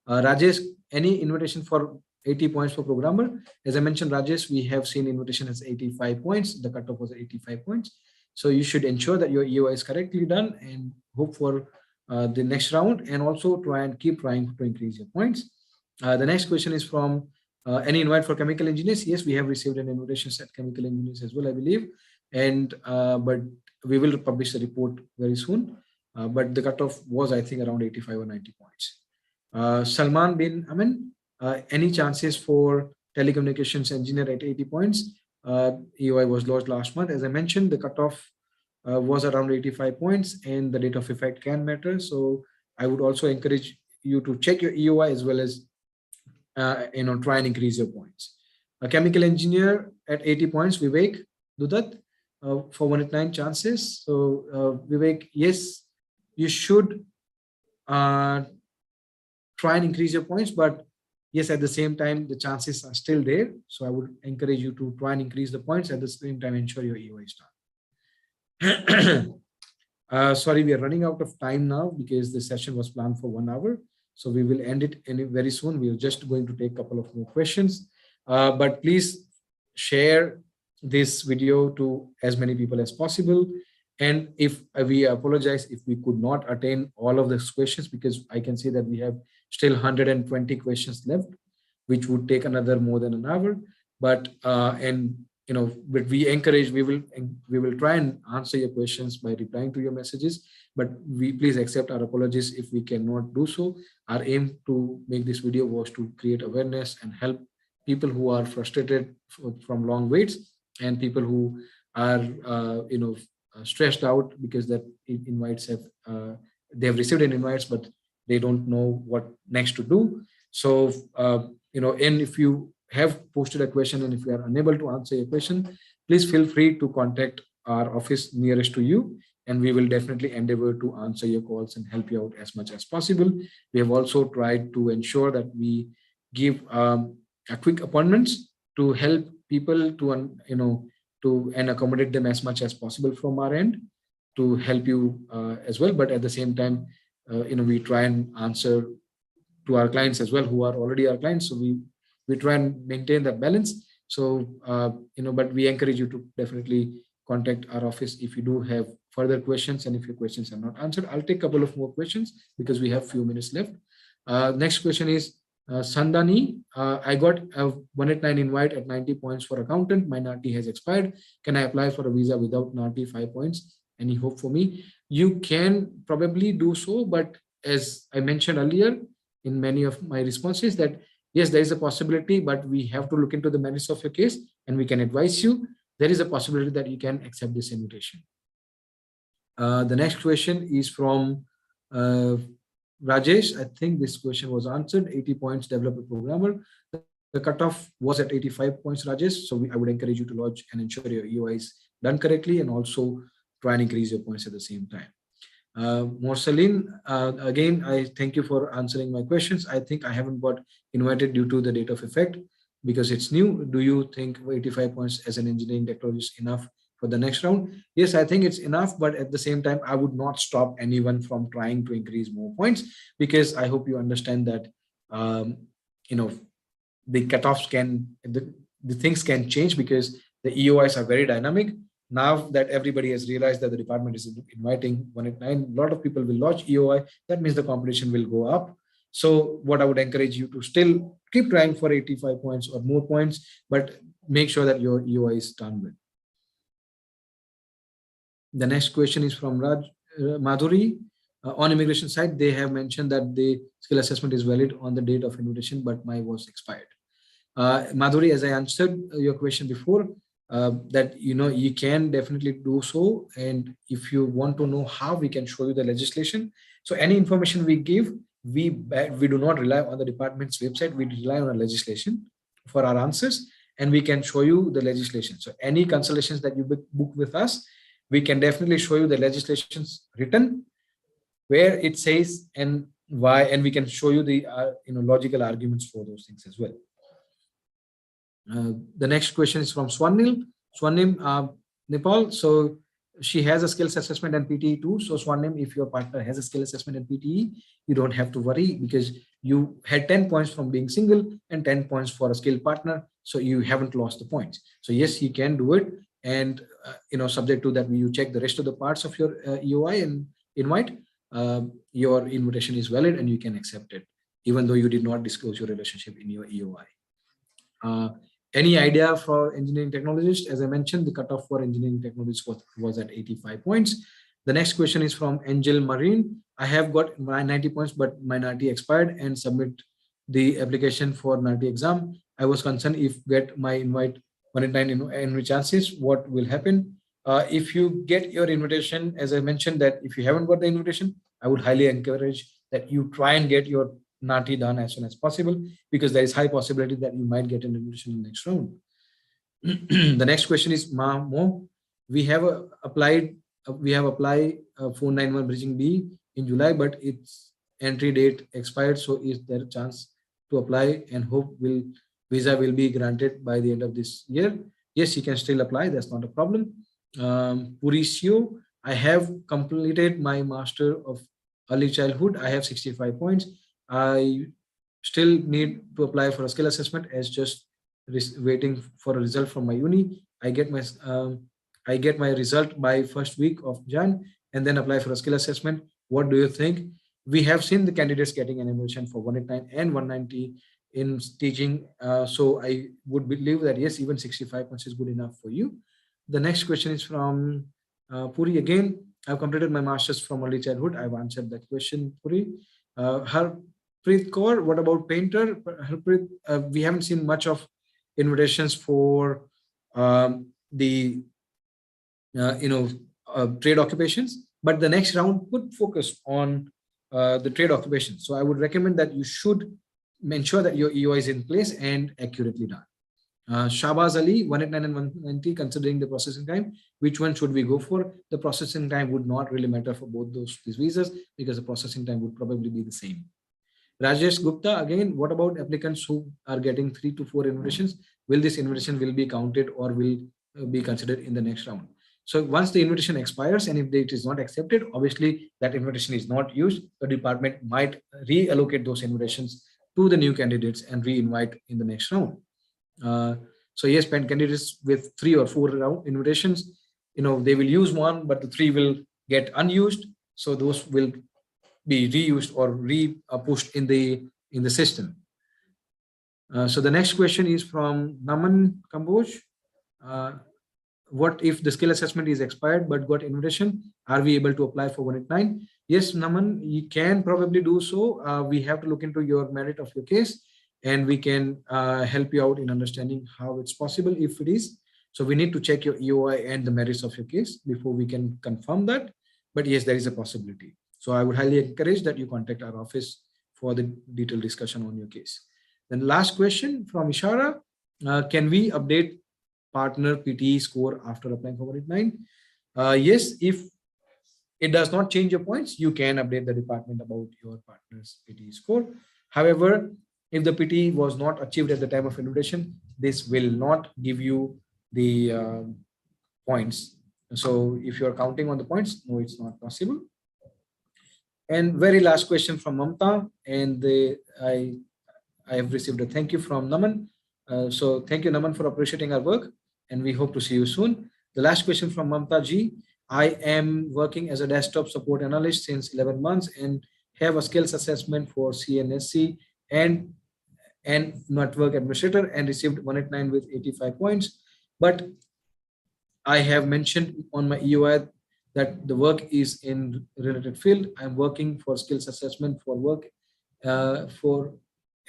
Rajesh, any invitation for 80 points for programmer? As I mentioned, Rajesh, we have seen invitation as 85 points. The cutoff was 85 points. So you should ensure that your EOI is correctly done and hope for the next round, and also try and keep trying to increase your points. The next question is from any invite for chemical engineers? Yes, we have received an invitation at chemical engineers as well, I believe. And but we will publish the report very soon. But the cutoff was, I think, around 85 or 90 points. Salman bin Amin, any chances for telecommunications engineer at 80 points? EOI was lodged last month. As I mentioned, the cutoff was around 85 points, and the date of effect can matter. So I would also encourage you to check your EOI as well as try and increase your points. A chemical engineer at 80 points, Vivek Dudat, for 189 chances. So Vivek, yes, you should try and increase your points, but yes, at the same time, the chances are still there. So I would encourage you to try and increase the points, at the same time ensure your EOI is done. Sorry, we are running out of time now because the session was planned for 1 hour. So we will end it very soon. We are just going to take a couple of more questions. But please share this video to as many people as possible. And if we apologize if we could not attain all of these questions, because I can see that we have still 120 questions left, which would take another more than an hour. But but we encourage, we will try and answer your questions by replying to your messages, but we please accept our apologies if we cannot do so. Our aim to make this video was to create awareness and help people who are frustrated from long waits, and people who are stressed out because that invites have they have received an invites but they don't know what next to do. So and if you have posted a question and if we are unable to answer your question, please feel free to contact our office nearest to you, and we will definitely endeavor to answer your calls and help you out as much as possible. We have also tried to ensure that we give quick appointments to help people to and accommodate them as much as possible from our end to help you as well. But at the same time, we try and answer to our clients as well who are already our clients. So we try and maintain that balance. So, but we encourage you to definitely contact our office if you do have further questions, and if your questions are not answered. I'll take a couple of more questions because we have few minutes left. Next question is Sandani. I got a 189 invite at 90 points for accountant. My NATI has expired. Can I apply for a visa without NATI 5 points? Any hope for me? You can probably do so, but as I mentioned earlier in many of my responses, that yes, there is a possibility, but we have to look into the merits of your case, and we can advise you. There is a possibility that you can accept this invitation. The next question is from Rajesh. I think this question was answered. 80 points developer programmer. The cutoff was at 85 points, Rajesh. So I would encourage you to lodge and ensure your EOI is done correctly, and also try and increase your points at the same time. Morsaline, again, I thank you for answering my questions. I think I haven't got invited due to the date of effect because it's new. Do you think 85 points as an engineering technologist enough for the next round? Yes, I think it's enough, but at the same time, I would not stop anyone from trying to increase more points, because I hope you understand that, you know, the cutoffs the things can change because the EOIs are very dynamic. Now that everybody has realized that the department is inviting 189, a lot of people will lodge EOI. That means the competition will go up. So what I would encourage you to still keep trying for 85 points or more points, but make sure that your EOI is done with. The next question is from Madhuri. On immigration side, they have mentioned that the skill assessment is valid on the date of invitation, but my was expired. Madhuri, as I answered your question before, that you can definitely do so, and if you want to know how, we can show you the legislation. So any information we give, we do not rely on the department's website. We rely on a legislation for our answers, and we can show you the legislation. So any consultations that you book with us, we can definitely show you the legislations written, where it says and why, and we can show you the logical arguments for those things as well. The next question is from Swarnim, Nepal. So she has a skills assessment and PTE too. So Swarnim, if your partner has a skill assessment and PTE, you don't have to worry, because you had 10 points from being single and 10 points for a skilled partner. So you haven't lost the points. So yes, you can do it. And, subject to that, you check the rest of the parts of your EOI and invite, your invitation is valid and you can accept it, even though you did not disclose your relationship in your EOI. Any idea for engineering technologist? As I mentioned, the cutoff for engineering technologist was at 85 points. The next question is from Angel Marine. I have got my 90 points, but my NATI expired and submit the application for NATI exam. I was concerned if get my invite 189 in chances, what will happen? If you get your invitation, as I mentioned, that if you haven't got the invitation, I would highly encourage that you try and get your NATI done as soon as possible, because there is high possibility that you might get an invitation in the next round. The next question is Mo. We have applied 491 bridging B in July, but its entry date expired. So is there a chance to apply and hope visa will be granted by the end of this year? Yes, you can still apply. That's not a problem. Purisio, I have completed my master of early childhood. I have 65 points. I still need to apply for a skill assessment, as just waiting for a result from my uni. I get my result by first week of Jan, and then apply for a skill assessment. What do you think? We have seen the candidates getting an invitation for 189 and 190 in teaching. So I would believe that yes, even 65 points is good enough for you. The next question is from Puri again. I've completed my master's from early childhood. I've answered that question, Puri. Harpreet Kaur, what about painter? Harpreet, we haven't seen much of invitations for the trade occupations, but the next round would focus on the trade occupations. So I would recommend that you should ensure that your EOI is in place and accurately done. Shahbaz Ali, 189 and 190, considering the processing time, which one should we go for? The processing time would not really matter for both these visas, because the processing time would probably be the same. Rajesh Gupta, again, what about applicants who are getting 3 to 4 invitations? Will this invitation will be counted or will be considered in the next round? So once the invitation expires and if it is not accepted, obviously that invitation is not used. The department might reallocate those invitations to the new candidates and re-invite in the next round. So yes, candidates with 3 or 4 round invitations, they will use one, but the 3 will get unused. So those will be reused or pushed in the system. So the next question is from Naman Kamboj. What if the skill assessment is expired but got invitation? Are we able to apply for 189? Yes, Naman, you can probably do so. We have to look into your merit of your case, and we can help you out in understanding how it's possible if it is. So we need to check your EOI and the merits of your case before we can confirm that. But yes, there is a possibility. So I would highly encourage that you contact our office for the detailed discussion on your case. Then last question from Ishara, can we update partner PTE score after applying for 189? Yes, if it does not change your points, you can update the department about your partner's PTE score. However, if the PTE was not achieved at the time of invitation, this will not give you the points. So if you're counting on the points, no, it's not possible. And very last question from Mamta, and I have received a thank you from Naman. So thank you, Naman, for appreciating our work, and we hope to see you soon. The last question from Mamta Ji. I am working as a desktop support analyst since 11 months and have a skills assessment for CNSC and network administrator and received 189 with 85 points. But I have mentioned on my EOI that the work is in related field. I'm working for skills assessment for work for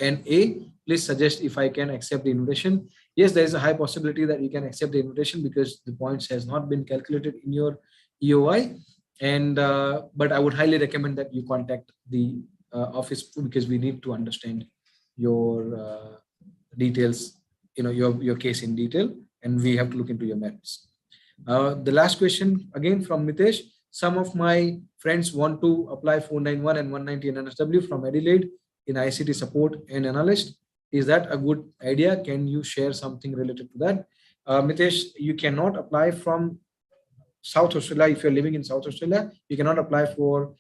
NA. Please suggest if I can accept the invitation. Yes, there is a high possibility that you can accept the invitation because the points has not been calculated in your EOI. And but I would highly recommend that you contact the office because we need to understand your details, your case in detail, and we have to look into your merits. The last question again from Mitesh. Some of my friends want to apply 491 and 190 in NSW from Adelaide in ICT support and analyst. Is that a good idea? Can you share something related to that? Mitesh, you cannot apply from South Australia. If you're living in South Australia, you cannot apply for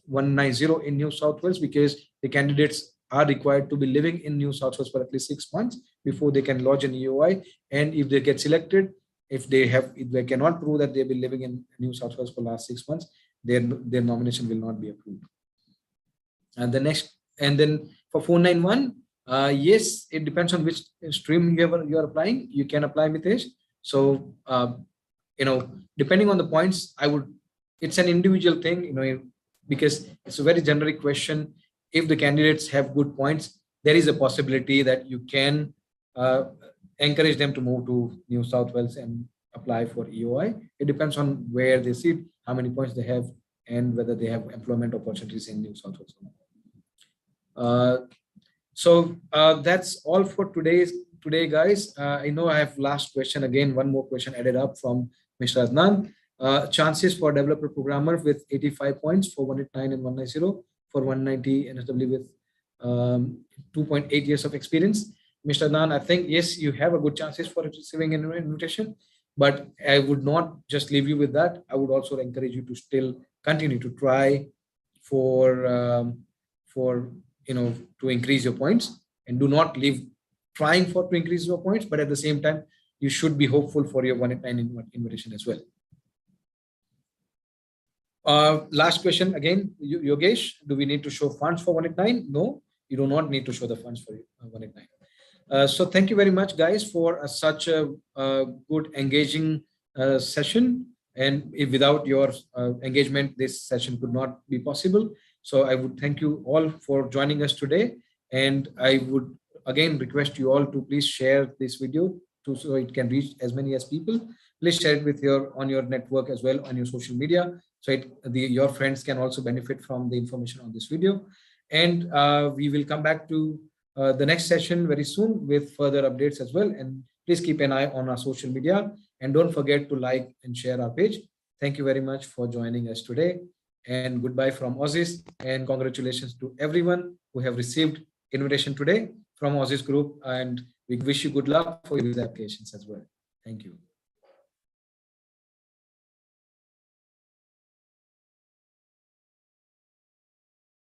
190 in New South Wales because the candidates are required to be living in New South Wales for at least 6 months before they can lodge an EOI. And if they get selected, if they cannot prove that they've been living in New South Wales for the last 6 months, their nomination will not be approved. And then for 491, yes, it depends on which stream you're applying. You can apply, Mitesh. So depending on the points, it's an individual thing, because it's a very generic question. If the candidates have good points, there is a possibility that you can encourage them to move to New South Wales and apply for EOI. It depends on where they sit, how many points they have, and whether they have employment opportunities in New South Wales. So that's all for today, guys. I know I have last question again. One more question added up from Mr. Adnan. Chances for developer programmer with 85 points for 189 and 190 for 190 NSW with 2.8 years of experience. Mr. Adnan, I think, yes, you have a good chances for receiving an invitation, but I would not just leave you with that. I would also encourage you to still continue to try for to increase your points, and do not leave trying to increase your points, but at the same time, you should be hopeful for your 189 invitation as well. Last question again, Yogesh, do we need to show funds for 189? No, you do not need to show the funds for 189. So thank you very much, guys, for such a good engaging session. And without your engagement, this session could not be possible. So I would thank you all for joining us today. And I would again request you all to please share this video so it can reach as many as people. Please share it with on your network as well, on your social media, so your friends can also benefit from the information on this video. And we will come back to the next session very soon with further updates as well. And please keep an eye on our social media, and don't forget to like and share our page. Thank you very much for joining us today, and goodbye from Aussizz, and congratulations to everyone who have received invitation today from Aussizz Group, and we wish you good luck for your applications as well. Thank you.